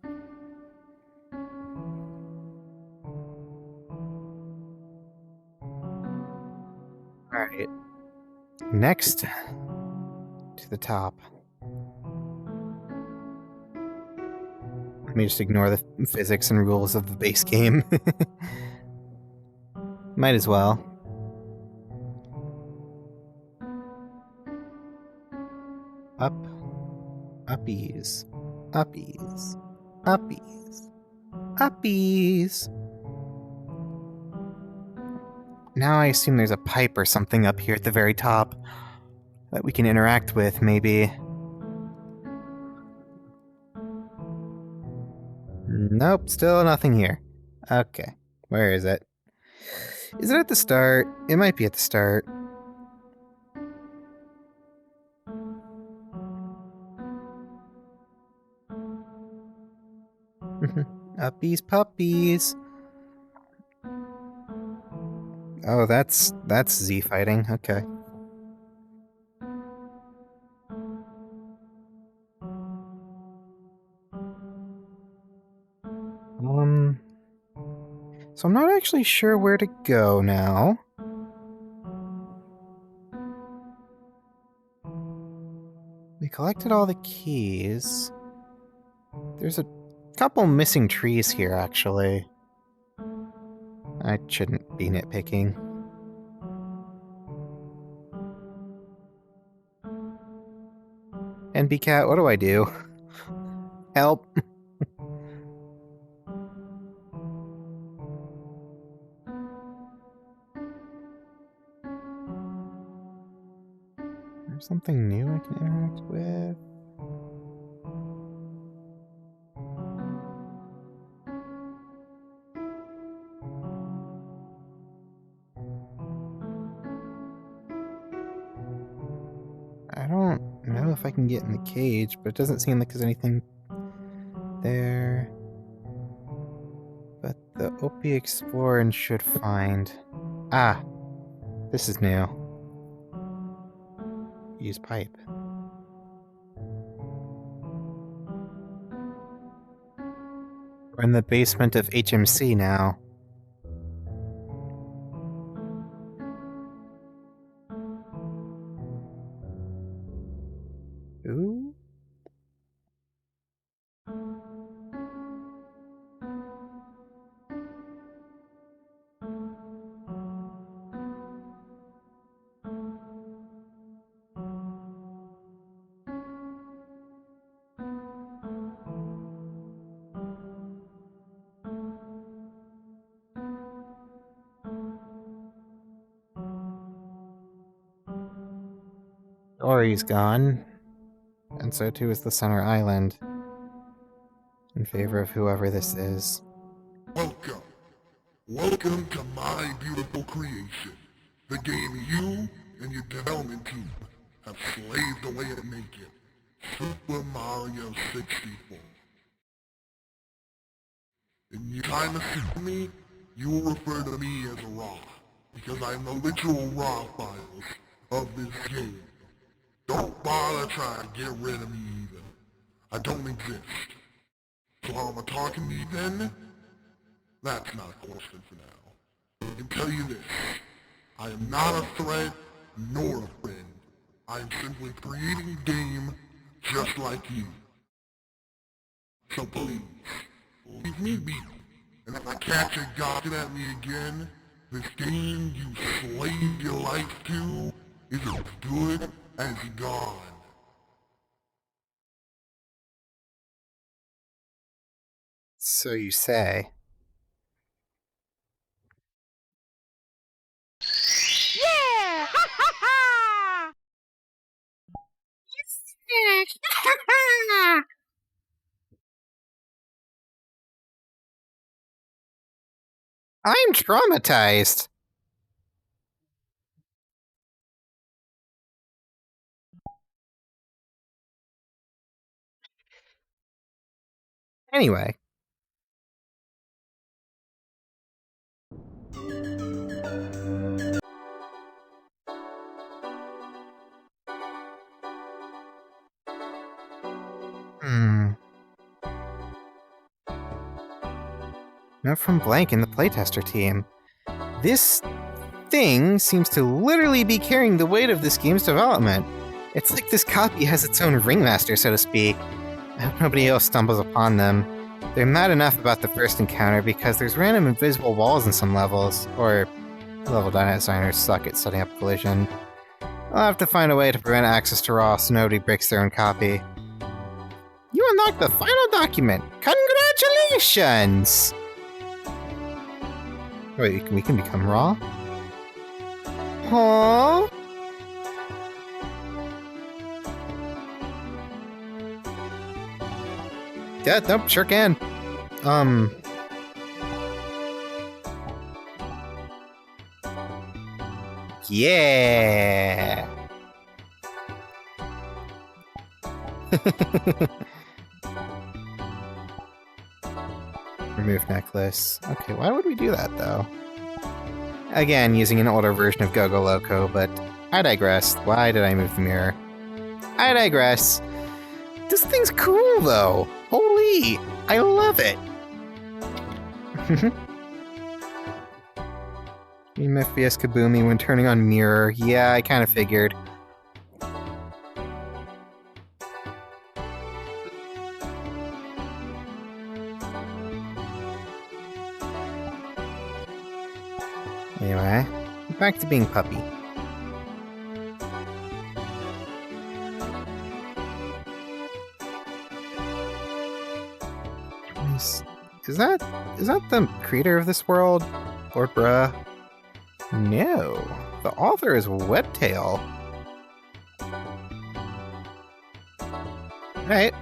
Alright. Next, to the top. Let me just ignore the physics and rules of the base game. Might as well. Up. Uppies. Uppies. Uppies. Uppies. Now I assume there's a pipe or something up here at the very top that we can interact with, maybe. Nope, still nothing here. Okay, where is it? Is it at the start? It might be at the start. Uppies, puppies. Oh, that's Z fighting. Okay. So I'm not actually sure where to go now. We collected all the keys. There's a couple missing trees here, actually. I shouldn't be nitpicking. NB Cat, what do I do? Help! There's something new I can interact with. I don't know if I can get in the cage, but it doesn't seem like there's anything there. But the OP Explorer should find... Ah! This is new. Use pipe. We're in the basement of HMC now. Ooh. Ori's gone, and so too is the center island, in favor of whoever this is. Welcome. Welcome to my beautiful creation. The game you and your development team have slaved away at making. Super Mario 64. In your time to see me, you will refer to me as Raw, because I am the literal raw files of this game. Don't bother trying to get rid of me even. I don't exist. So how am I talking to you then? That's not a question for now. I can tell you this. I am not a threat, nor a friend. I am simply creating a game just like you. So please, leave me be. And if I catch you gawking at me again, this game you slaved your life to is as good as gone. So you say. Yeah! Ha ha ha! Yes! Ha ha! I'm traumatized! Anyway. Note from Blank in the Playtester team. This thing seems to literally be carrying the weight of this game's development. It's like this copy has its own ringmaster, so to speak. I hope nobody else stumbles upon them. They're mad enough about the first encounter because there's random invisible walls in some levels, or level designers suck at setting up collision. I'll have to find a way to prevent access to Raw so nobody breaks their own copy. You unlocked the final document! Congratulations! Wait, we can become Raw? Aww. Yeah, nope, sure can. Yeah. Remove necklace. Okay, why would we do that, though? Again, using an older version of Go-Go Loco, but I digress. Why did I move the mirror? I digress. This thing's cool, though. Holy, I love it. Emephis Kaboomy when turning on mirror. Yeah, I kind of figured. Anyway, back to being Puppy. Is that the creator of this world? Or bruh? No. The author is Webtail. Right.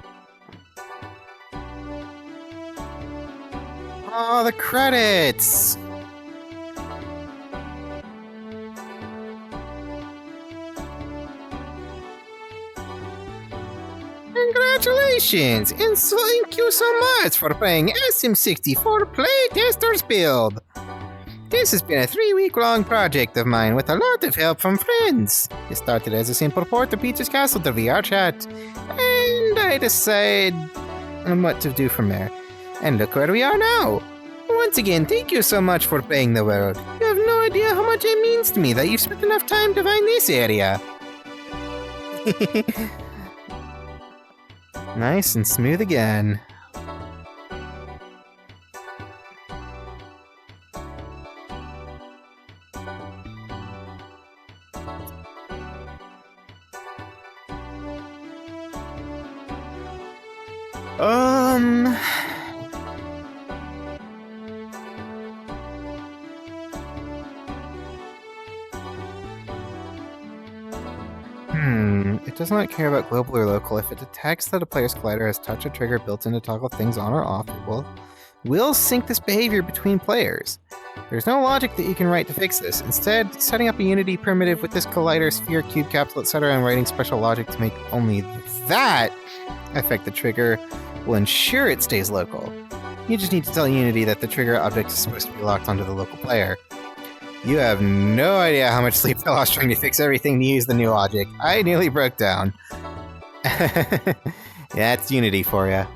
Oh, the credits! Congratulations, and thank you so much for playing SM64 Playtester's build. This has been a 3-week-long project of mine with a lot of help from friends. It started as a simple port of Peach's Castle to VR chat, and I decided on what to do from there. And look where we are now. Once again, thank you so much for playing the world. You have no idea how much it means to me that you've spent enough time to find this area. Nice and smooth again. It does not care about global or local. If it detects that a player's collider has touch or trigger built in to toggle things on or off, it will sync this behavior between players. There's no logic that you can write to fix this. Instead, setting up a Unity primitive with this collider, sphere, cube, capsule, etc. and writing special logic to make only that affect the trigger will ensure it stays local. You just need to tell Unity that the trigger object is supposed to be locked onto the local player. You have no idea how much sleep I lost trying to fix everything to use the new logic. I nearly broke down. Yeah, it's Unity for ya.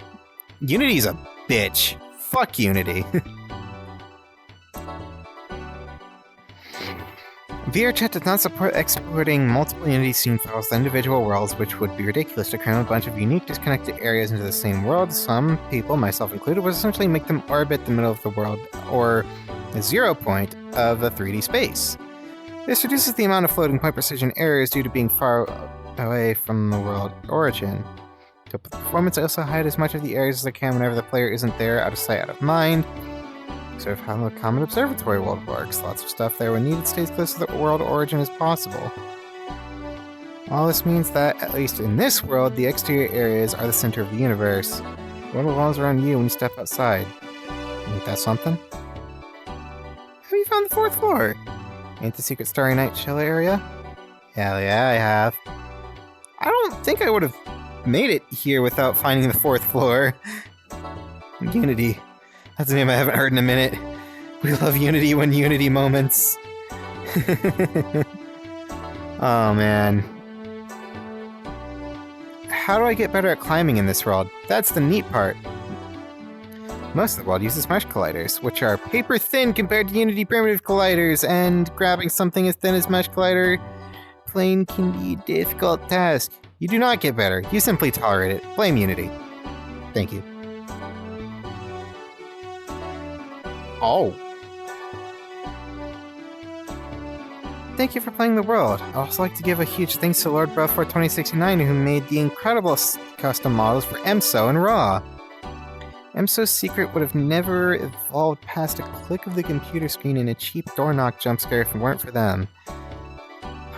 Unity's a bitch. Fuck Unity. VRChat does not support exporting multiple Unity scene files to individual worlds, which would be ridiculous to cram a bunch of unique disconnected areas into the same world. Some people, myself included, would essentially make them orbit the middle of the world, or the 0 point of a 3D space. This reduces the amount of floating point precision errors due to being far away from the world origin. To performance, I also hide as much of the areas as I can whenever the player isn't there, out of sight, out of mind. Sort of how the common observatory world works. Lots of stuff there when needed stays close to the world origin as possible. All this means that, at least in this world, the exterior areas are the center of the universe. The world revolves around you when you step outside. Ain't that something? Have you found the 4th floor? Ain't the secret Starry Night shell area? Hell yeah, I have. I don't think I would have made it here without finding the 4th floor. Unity. That's a name I haven't heard in a minute. We love Unity when Unity moments. Oh man. How do I get better at climbing in this world? That's the neat part. Most of the world uses mesh colliders, which are paper thin compared to Unity primitive colliders, and grabbing something as thin as mesh collider plane can be a difficult task. You do not get better, you simply tolerate it. Blame Unity. Thank you. Oh. Thank you for playing the world. I'd also like to give a huge thanks to Lord Belfort 2069 who made the incredible custom models for EMSO and Raw. EMSO's secret would have never evolved past a click of the computer screen and a cheap door knock jump scare if it weren't for them.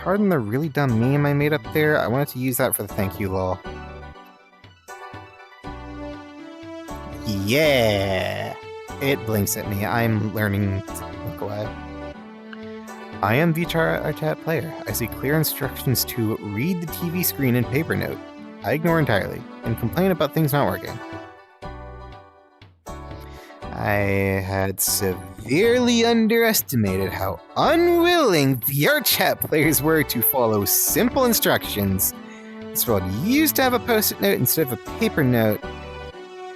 Pardon the really dumb meme I made up there, I wanted to use that for the thank you lol. Yeah! It blinks at me. I'm learning to look away. I am VRChat player. I see clear instructions to read the TV screen and paper note. I ignore entirely, and complain about things not working. I had severely underestimated how unwilling VRChat players were to follow simple instructions. This world used to have a post-it note instead of a paper note.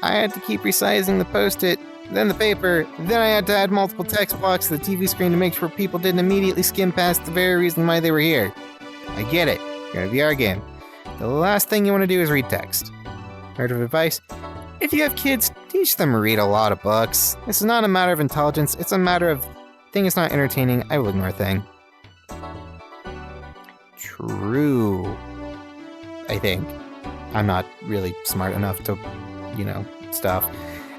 I had to keep resizing the post-it, then the paper, then I had to add multiple text blocks to the TV screen to make sure people didn't immediately skim past the very reason why they were here. I get it. You're in a VR game. The last thing you want to do is read text. Word of advice? If you have kids, teach them to read a lot of books. This is not a matter of intelligence, it's a matter of thing is not entertaining, I will ignore thing. True. I think. I'm not really smart enough to, stuff.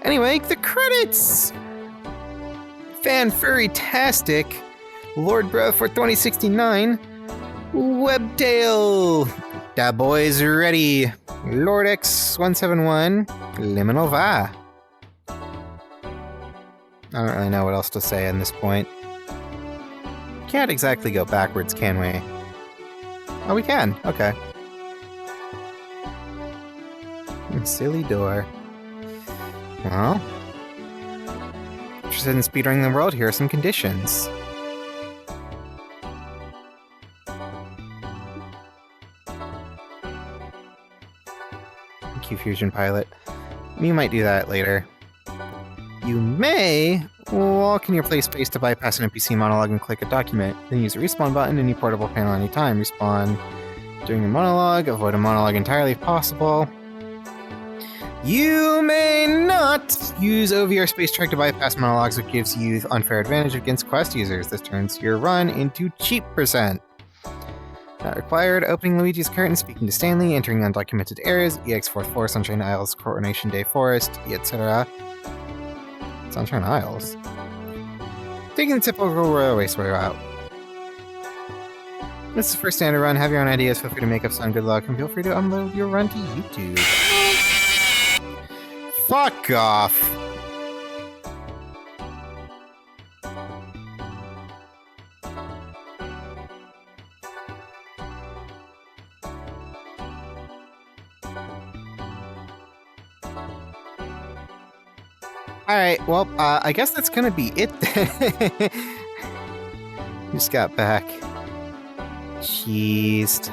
Anyway, the credits! Fan-furry-tastic! Lord Bro for 2069. Webtail! Da boys ready. Lord X171. Liminal Va. I don't really know what else to say at this point. Can't exactly go backwards, can we? Oh, we can. Okay. Silly door. Well, interested in speedrunning the world, here are some conditions. Q-Fusion Pilot. You might do that later. You may walk in your play space to bypass an NPC monologue and click a document, then use the respawn button in your portable panel anytime. Respawn during your monologue, avoid a monologue entirely if possible. You may not use OVR space track to bypass monologues, which gives you unfair advantage against quest users. This turns your run into cheap %. Not required. Opening Luigi's curtain, speaking to Stanley, entering undocumented areas, EX Fourth Floor, Sunshine Isles, Coronation Day Forest, etc. Sunshine Isles? Taking the typical railway route. This is the first standard run. Have your own ideas. Feel free to make up some. Good luck, and feel free to upload your run to YouTube. Fuck off! Alright, well, I guess that's gonna be it then. Just got back. Cheesed.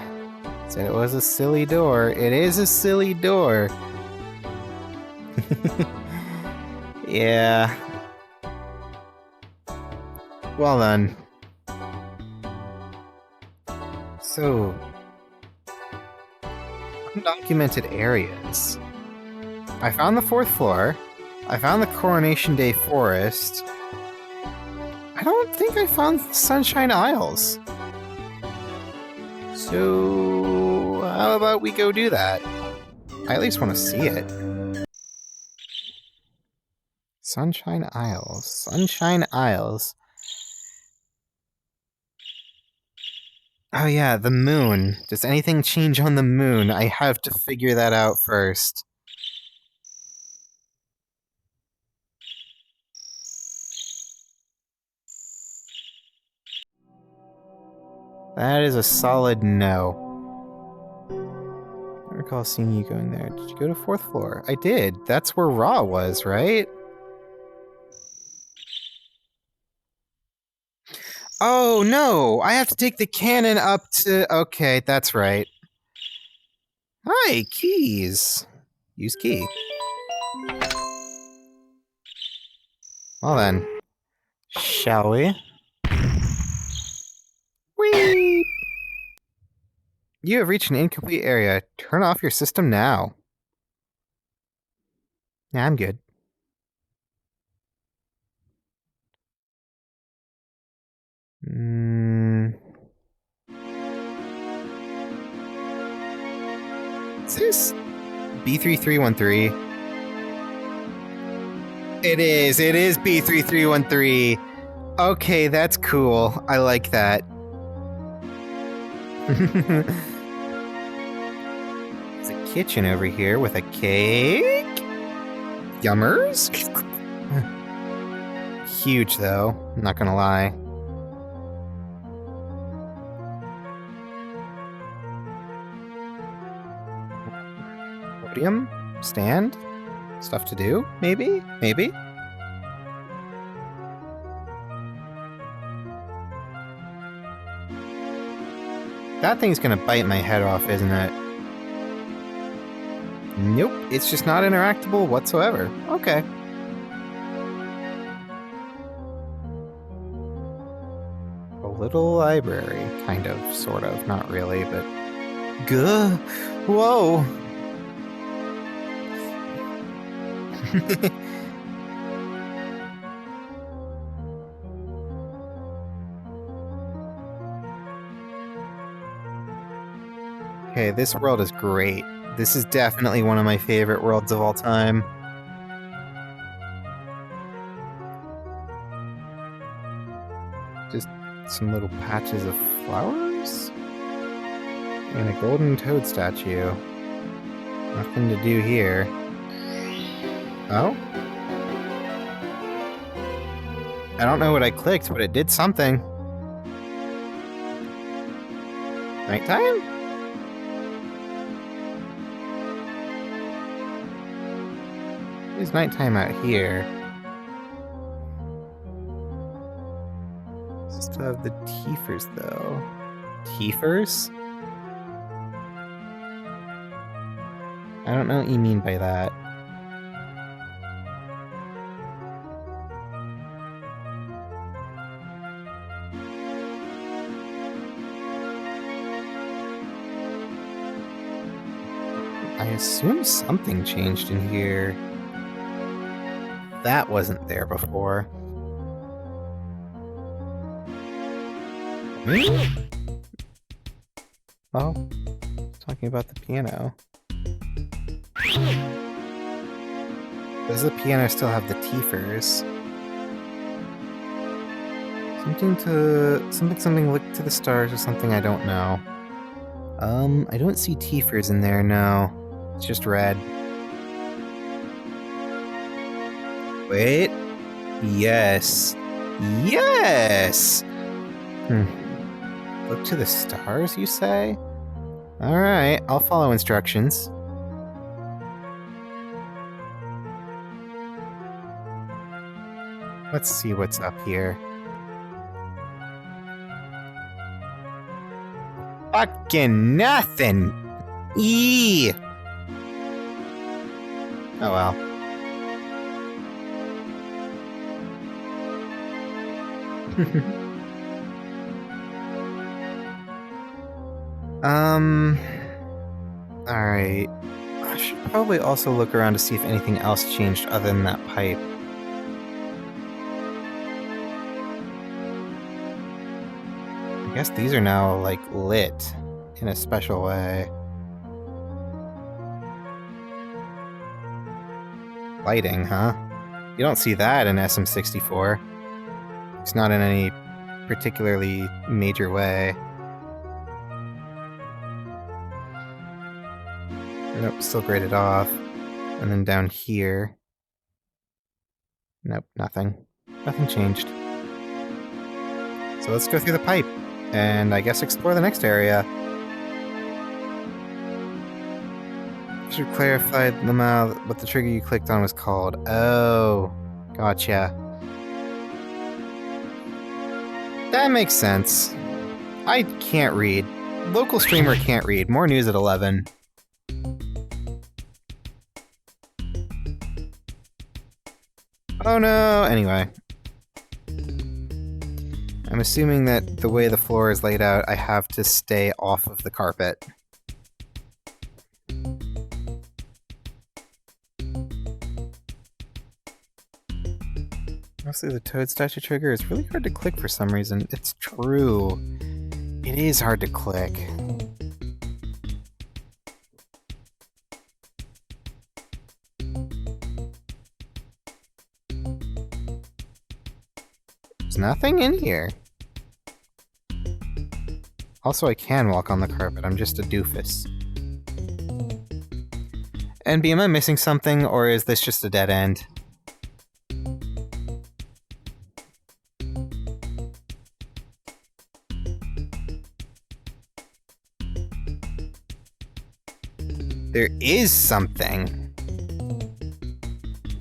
Said it was a silly door. It is a silly door. Yeah. Well then. So, undocumented areas. I found the 4th floor. I found the Coronation Day Forest. I don't think I found Sunshine Isles. So, how about we go do that? I at least want to see it. Sunshine Isles. Sunshine Isles. Oh yeah, the moon. Does anything change on the moon? I have to figure that out first. That is a solid no. I recall seeing you going there. Did you go to 4th floor? I did. That's where Raw was, right? Oh, no! I have to take the cannon up to... Okay, that's right. Hi, keys. Use key. Well then. Shall we? Whee! You have reached an incomplete area. Turn off your system now. Yeah, I'm good. Is this B3313? It is B3313. Okay, that's cool. I like that. There's a kitchen over here with a cake. Yummers? Huge, though. I'm not gonna lie. Podium? Stand? Stuff to do? Maybe? Maybe? That thing's gonna bite my head off, isn't it? Nope, it's just not interactable whatsoever. Okay. A little library, kind of, sort of, not really, but... Gah! Whoa! Okay, this world is great. This is definitely one of my favorite worlds of all time. Just some little patches of flowers? And a golden toad statue. Nothing to do here. Oh? I don't know what I clicked, but it did something. Nighttime? It's nighttime out here. Still have the Tiefers, though. Tiefers? I don't know what you mean by that. I assume something changed in here. That wasn't there before. Oh, talking about the piano. Does the piano still have the Tiefers? Something, look to the stars or something I don't know. I don't see Tiefers in there, no. It's just red. Wait. Yes. Yes! Look to the stars, you say? Alright, I'll follow instructions. Let's see what's up here. Fucking nothing! Eee! Oh well. Alright. I should probably also look around to see if anything else changed other than that pipe. I guess these are now, like, lit in a special way. Lighting, huh? You don't see that in SM64. It's not in any particularly major way. Nope, still graded off. And then down here... Nope, nothing. Nothing changed. So let's go through the pipe, and I guess explore the next area. You should clarify what the trigger you clicked on was called. Oh, gotcha. That makes sense. I can't read. Local streamer can't read. More news at 11. Oh no! Anyway. I'm assuming that the way the floor is laid out, I have to stay off of the carpet. Mostly the toad statue trigger is really hard to click for some reason. It's true. It is hard to click. There's nothing in here. Also, I can walk on the carpet. I'm just a doofus. NB, am I missing something, or is this just a dead end? There is something.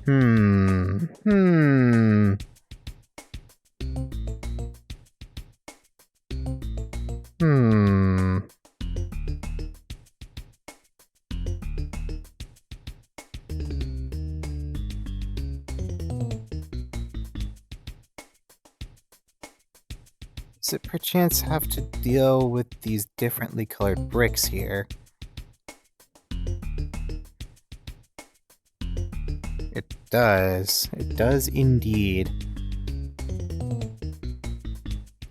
Hmm. Does it perchance have to deal with these differently colored bricks here? It does. It does indeed.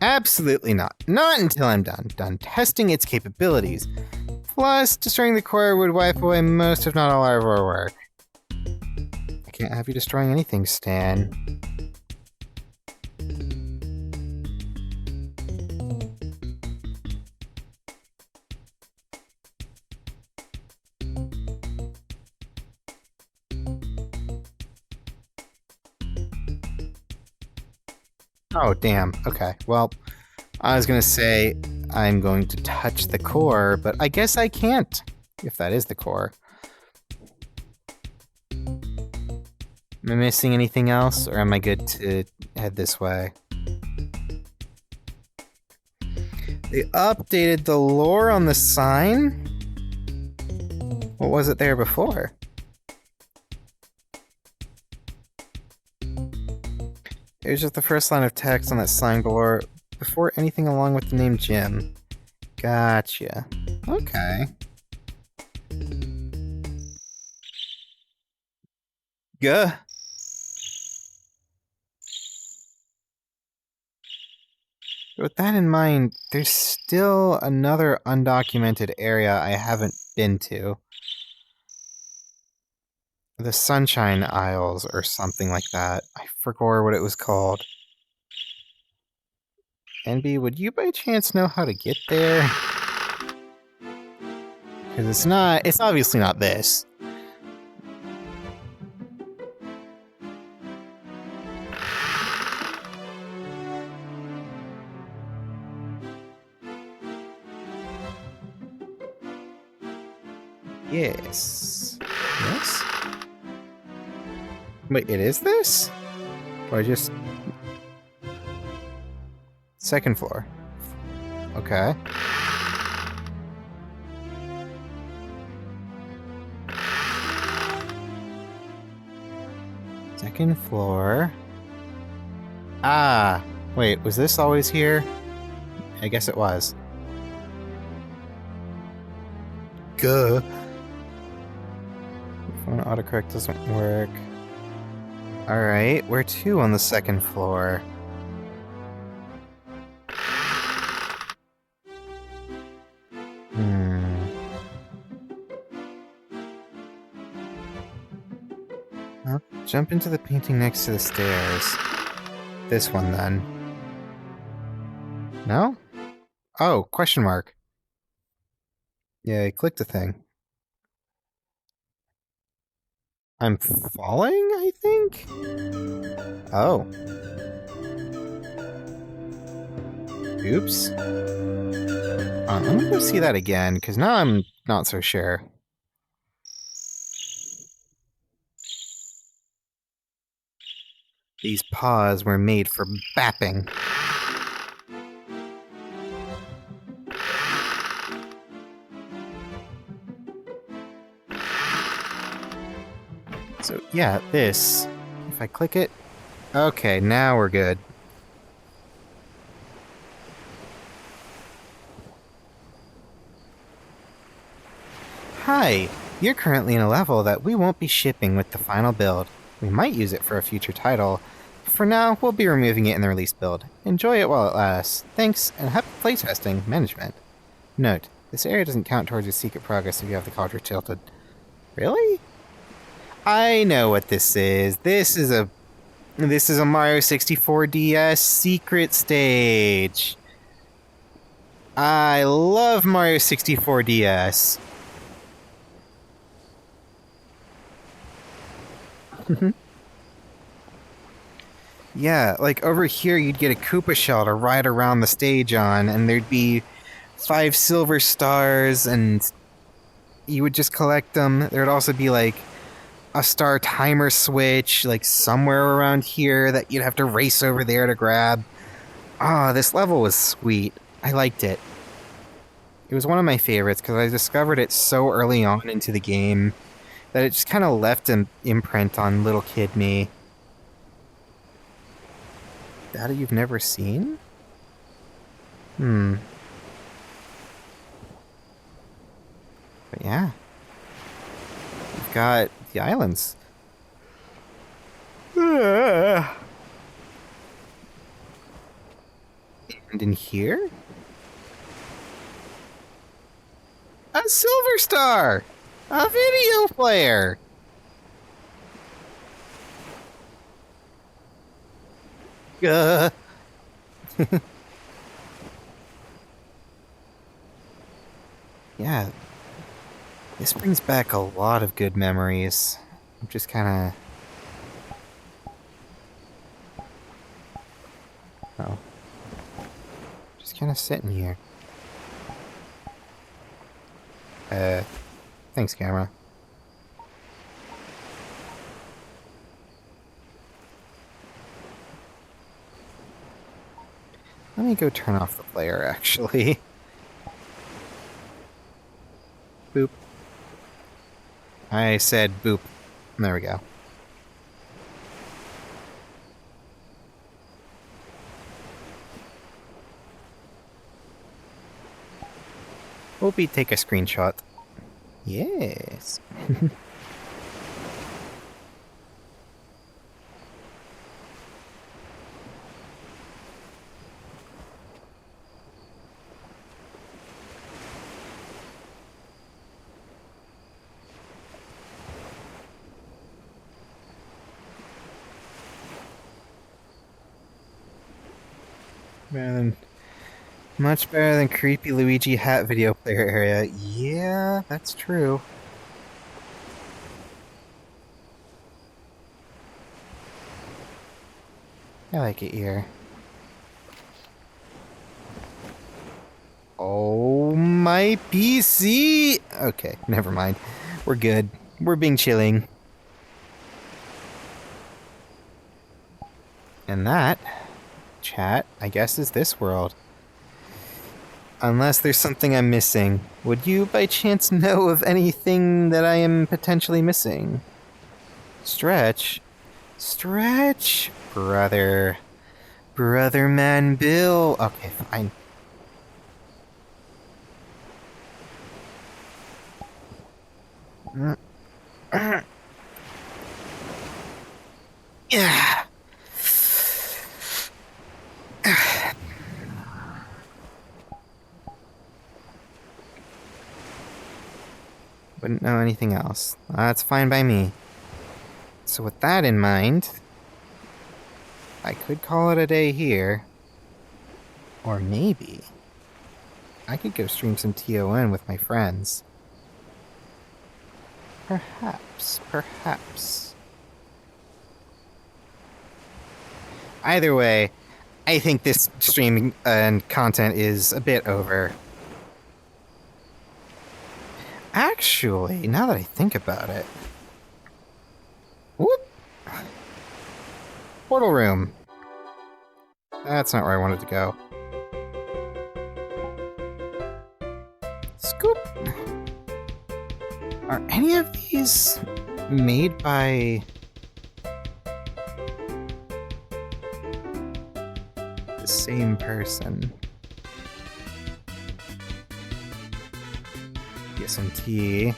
Absolutely not. Not until I'm done testing its capabilities. Plus, destroying the core would wipe away most, if not all, of our work. I can't have you destroying anything, Stan. Oh, damn. Okay, well, I was gonna say I'm going to touch the core, but I guess I can't, if that is the core. Am I missing anything else, or am I good to head this way? They updated the lore on the sign? What was it there before? It was just the first line of text on that sign before anything along with the name Jim. Gotcha. Okay. Gah. With that in mind, there's still another undocumented area I haven't been to. The Sunshine Isles or something like that. I forgot what it was called. NB, would you by chance know how to get there? Because it's obviously not this. Yes. Yes? Wait, it is this? Or just... Second floor. Okay. Second floor. Ah! Wait, was this always here? I guess it was. Gah! Phone autocorrect doesn't work. Alright, where to on the second floor? Well, jump into the painting next to the stairs. This one, then. No? Oh, question mark. Yeah, I clicked the thing. I'm falling, I think? Oh. Oops. Let me go see that again, because now I'm not so sure. These paws were made for bapping. So, yeah, this. If I click it... Okay, now we're good. Hi! You're currently in a level that we won't be shipping with the final build. We might use it for a future title. For now, we'll be removing it in the release build. Enjoy it while it lasts. Thanks, and happy playtesting, management. Note, this area doesn't count towards your secret progress if you have the cartridge tilted. Really? I know what this is. This is a Mario 64 DS secret stage. I love Mario 64 DS. Yeah, like over here you'd get a Koopa shell to ride around the stage on, and there'd be 5 silver stars, and you would just collect them. There'd also be like a star timer switch, like somewhere around here that you'd have to race over there to grab. Ah, this level was sweet. I liked it. It was one of my favorites because I discovered it so early on into the game that it just kind of left an imprint on little kid me. Data you've never seen? But yeah. We've got the islands. And in here? A silver star! A video player! Yeah. This brings back a lot of good memories. I'm just kinda... Oh. Just kinda sitting here. Thanks, camera. Let me go turn off the player, actually. Boop. I said boop. There we go. Whoopie, take a screenshot. Yes. Man, Much better than creepy Luigi hat video player area. Yeah, that's true. I like it here. Oh, my PC! Okay, never mind. We're good. We're being chilling. And that, chat, I guess is this world. Unless there's something I'm missing. Would you by chance know of anything that I am potentially missing? Stretch? Stretch? Brother. Brother man Bill. Okay, fine. Yeah. Wouldn't know anything else. That's fine by me. So with that in mind, I could call it a day here. Or maybe I could go stream some TON with my friends. Perhaps. Either way, I think this streaming and content is a bit over. Actually, now that I think about it... Whoop! Portal room. That's not where I wanted to go. Scoop! Are any of these made by... the same person? SMT.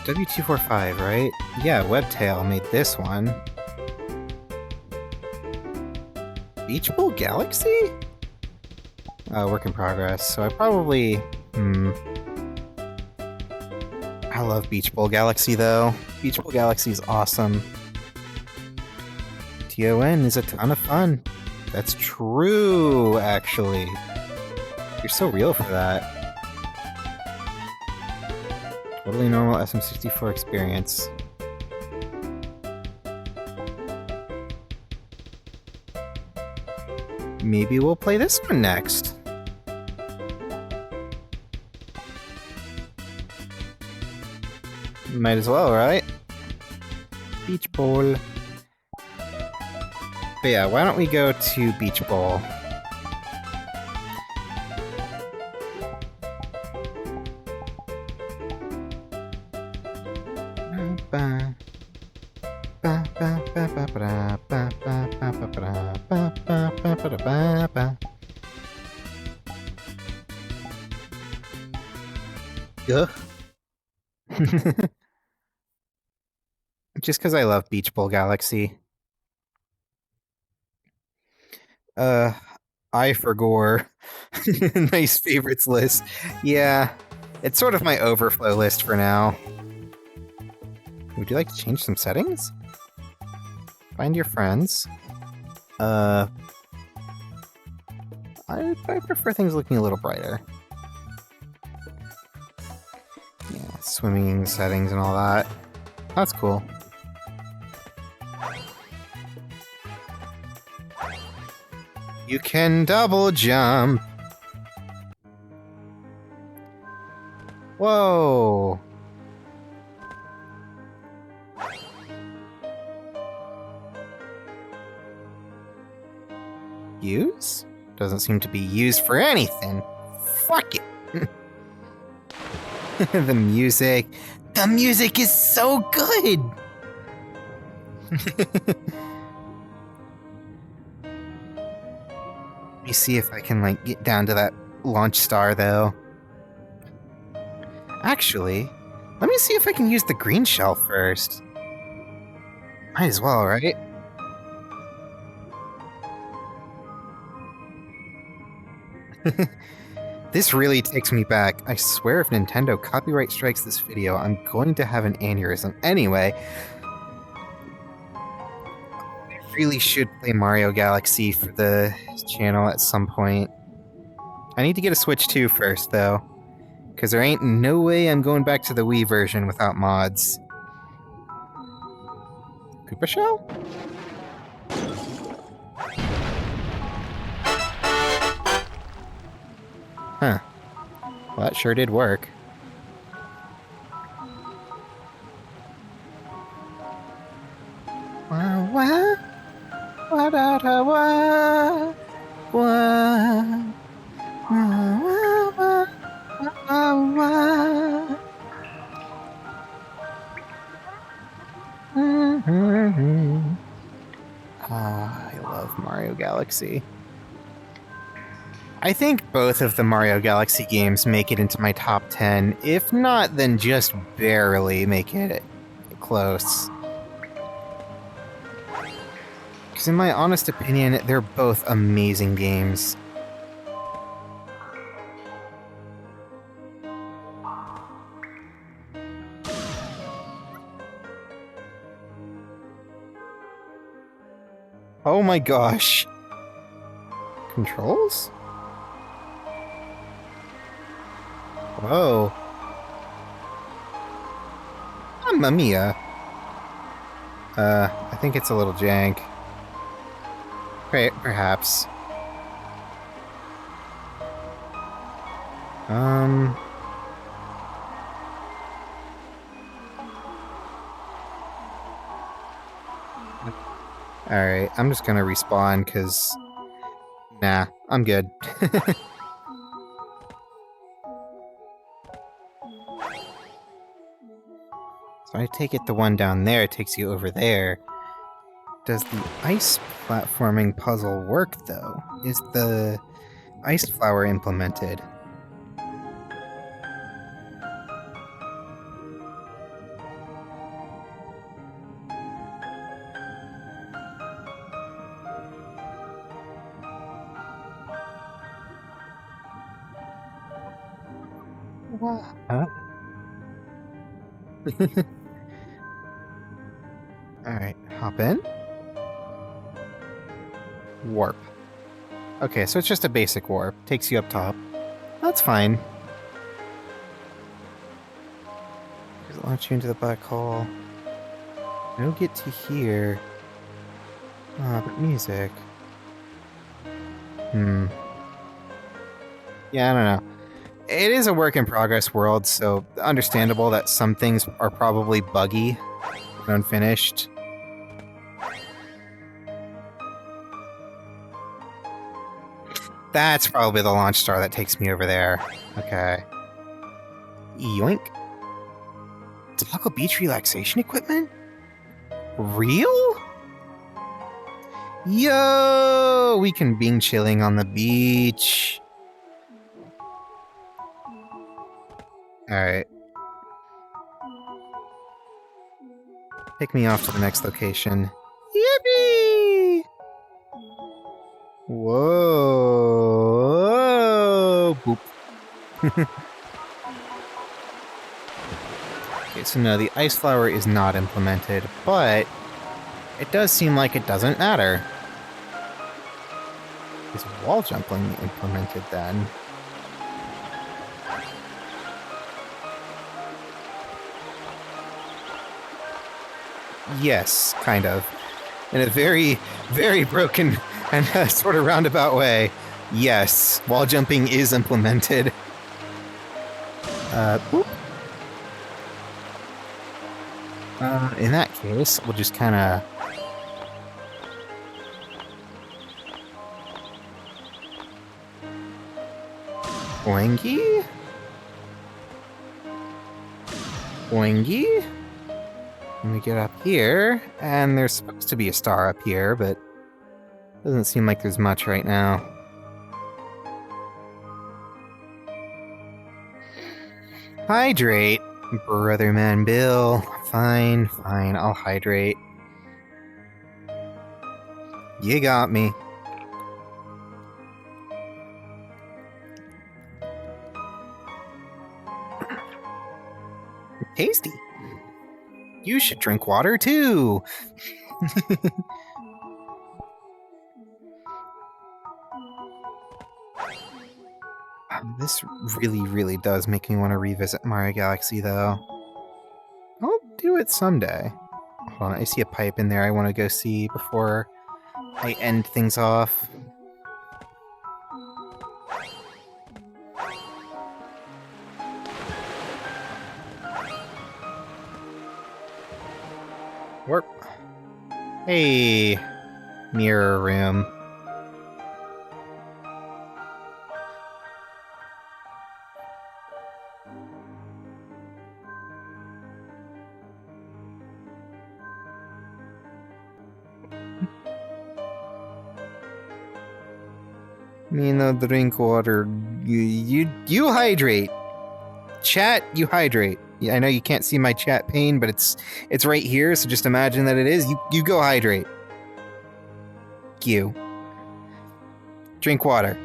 W245, right? Yeah, Webtail made this one. Beach Bowl Galaxy? Work in progress, so I probably... I love Beach Bowl Galaxy, though. Beach Bowl Galaxy is awesome. TON is a ton of fun. That's true, actually. You're so real for that. Totally normal SM64 experience. Maybe we'll play this one next. Might as well, right? Beach Bowl. But yeah, why don't we go to Beach Bowl? Just because I love Beach Bowl Galaxy. I for Gore. Nice favorites list. Yeah, it's sort of my overflow list for now. Would you like to change some settings? Find your friends. I prefer things looking a little brighter. Yeah, swimming settings and all that. That's cool. You can double jump. Whoa. Use? Doesn't seem to be used for anything. Fuck it. The music. The music is so good. Let me see if I can, like, get down to that launch star, though. Actually, let me see if I can use the green shell first. Might as well, right? This really takes me back. I swear if Nintendo copyright strikes this video, I'm going to have an aneurysm. Anyway... really should play Mario Galaxy for the channel at some point. I need to get a Switch 2 first, though. Because there ain't no way I'm going back to the Wii version without mods. Koopa Shell? Huh. Well, that sure did work. Wah, wah. Wah, da, da, wah. Wah. Wah, wah, wah. Wah, wah. Ah, I love Mario Galaxy. I think both of the Mario Galaxy games make it into my top 10. If not, then just barely make it close. Because in my honest opinion, they're both amazing games. Oh my gosh. Controls? Whoa. Mamma mia. I think it's a little jank. Perhaps. Alright, I'm just gonna respawn, because... Nah, I'm good. So I take it the one down there takes you over there. Does the ice platforming puzzle work, though? Is the ice flower implemented? What? Huh? Alright, hop in. Warp. Okay, so it's just a basic warp. Takes you up top. That's fine. Does it launch you into the black hole? I don't get to hear. Ah, but music. Yeah, I don't know. It is a work in progress world, so understandable that some things are probably buggy and unfinished. That's probably the launch star that takes me over there. Okay. Yoink. Taco Beach relaxation equipment? Real? Yo! We can bing chilling on the beach. Alright. Take me off to the next location. Yippee! Whoa! Boop. Okay, so no, the ice flower is not implemented, but it does seem like it doesn't matter. Is wall jumping implemented then? Yes, kind of. In a very, very broken and sort of roundabout way. Yes, wall jumping is implemented. Boop. In that case, we'll just kind of... Boingy? Boingy? And we get up here, and there's supposed to be a star up here, but doesn't seem like there's much right now. Hydrate, brother man Bill. Fine, fine, I'll hydrate. You got me. Tasty. You should drink water too. This really, really does make me want to revisit Mario Galaxy, though. I'll do it someday. Hold on, I see a pipe in there I want to go see before I end things off. Warp. Hey, mirror room. Me no drink water. You hydrate. Chat, you hydrate. Yeah, I know you can't see my chat pane, but it's right here, so just imagine that it is. You go hydrate. You. Drink water.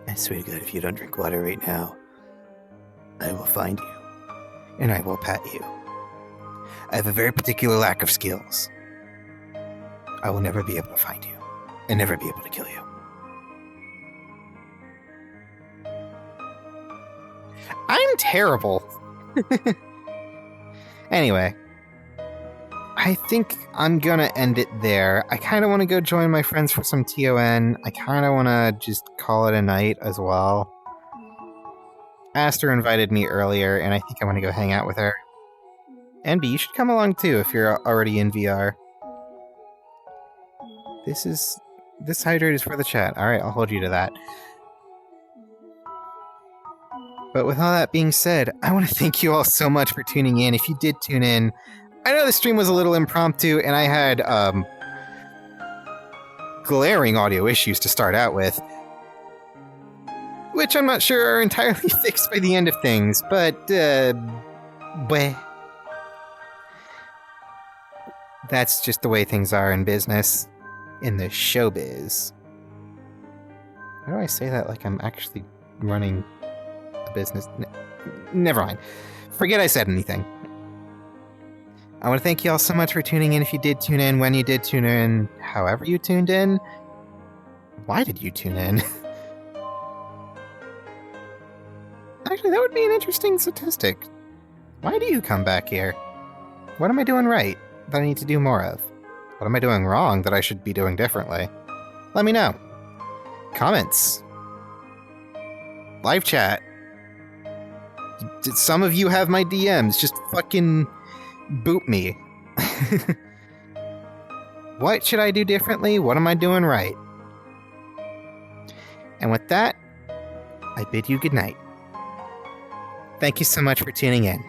I swear to God, if you don't drink water right now, I will find you, and I will pat you. I have a very particular lack of skills. I will never be able to find you, and never be able to kill you. I'm terrible. Anyway, I think I'm gonna end it there. I kind of want to go join my friends for some TON. I kind of want to just call it a night as well. Aster invited me earlier, and I think I want to go hang out with her. Envy, you should come along too if you're already in VR. This hydrate is for the chat. Alright, I'll hold you to that. But with all that being said, I want to thank you all so much for tuning in. If you did tune in, I know the stream was a little impromptu, and I had glaring audio issues to start out with, which I'm not sure are entirely fixed by the end of things, but bleh. That's just the way things are in business, in the showbiz. How do I say that like I'm actually running a business? Never mind. Forget I said anything. I want to thank you all so much for tuning in. If you did tune in, when you did tune in, however you tuned in. Why did you tune in? Actually, that would be an interesting statistic. Why do you come back here? What am I doing right that I need to do more of? What am I doing wrong that I should be doing differently? Let me know. Comments. Live chat. Some of you have my DMs. Just fucking boot me. What should I do differently? What am I doing right? And with that, I bid you good night. Thank you so much for tuning in.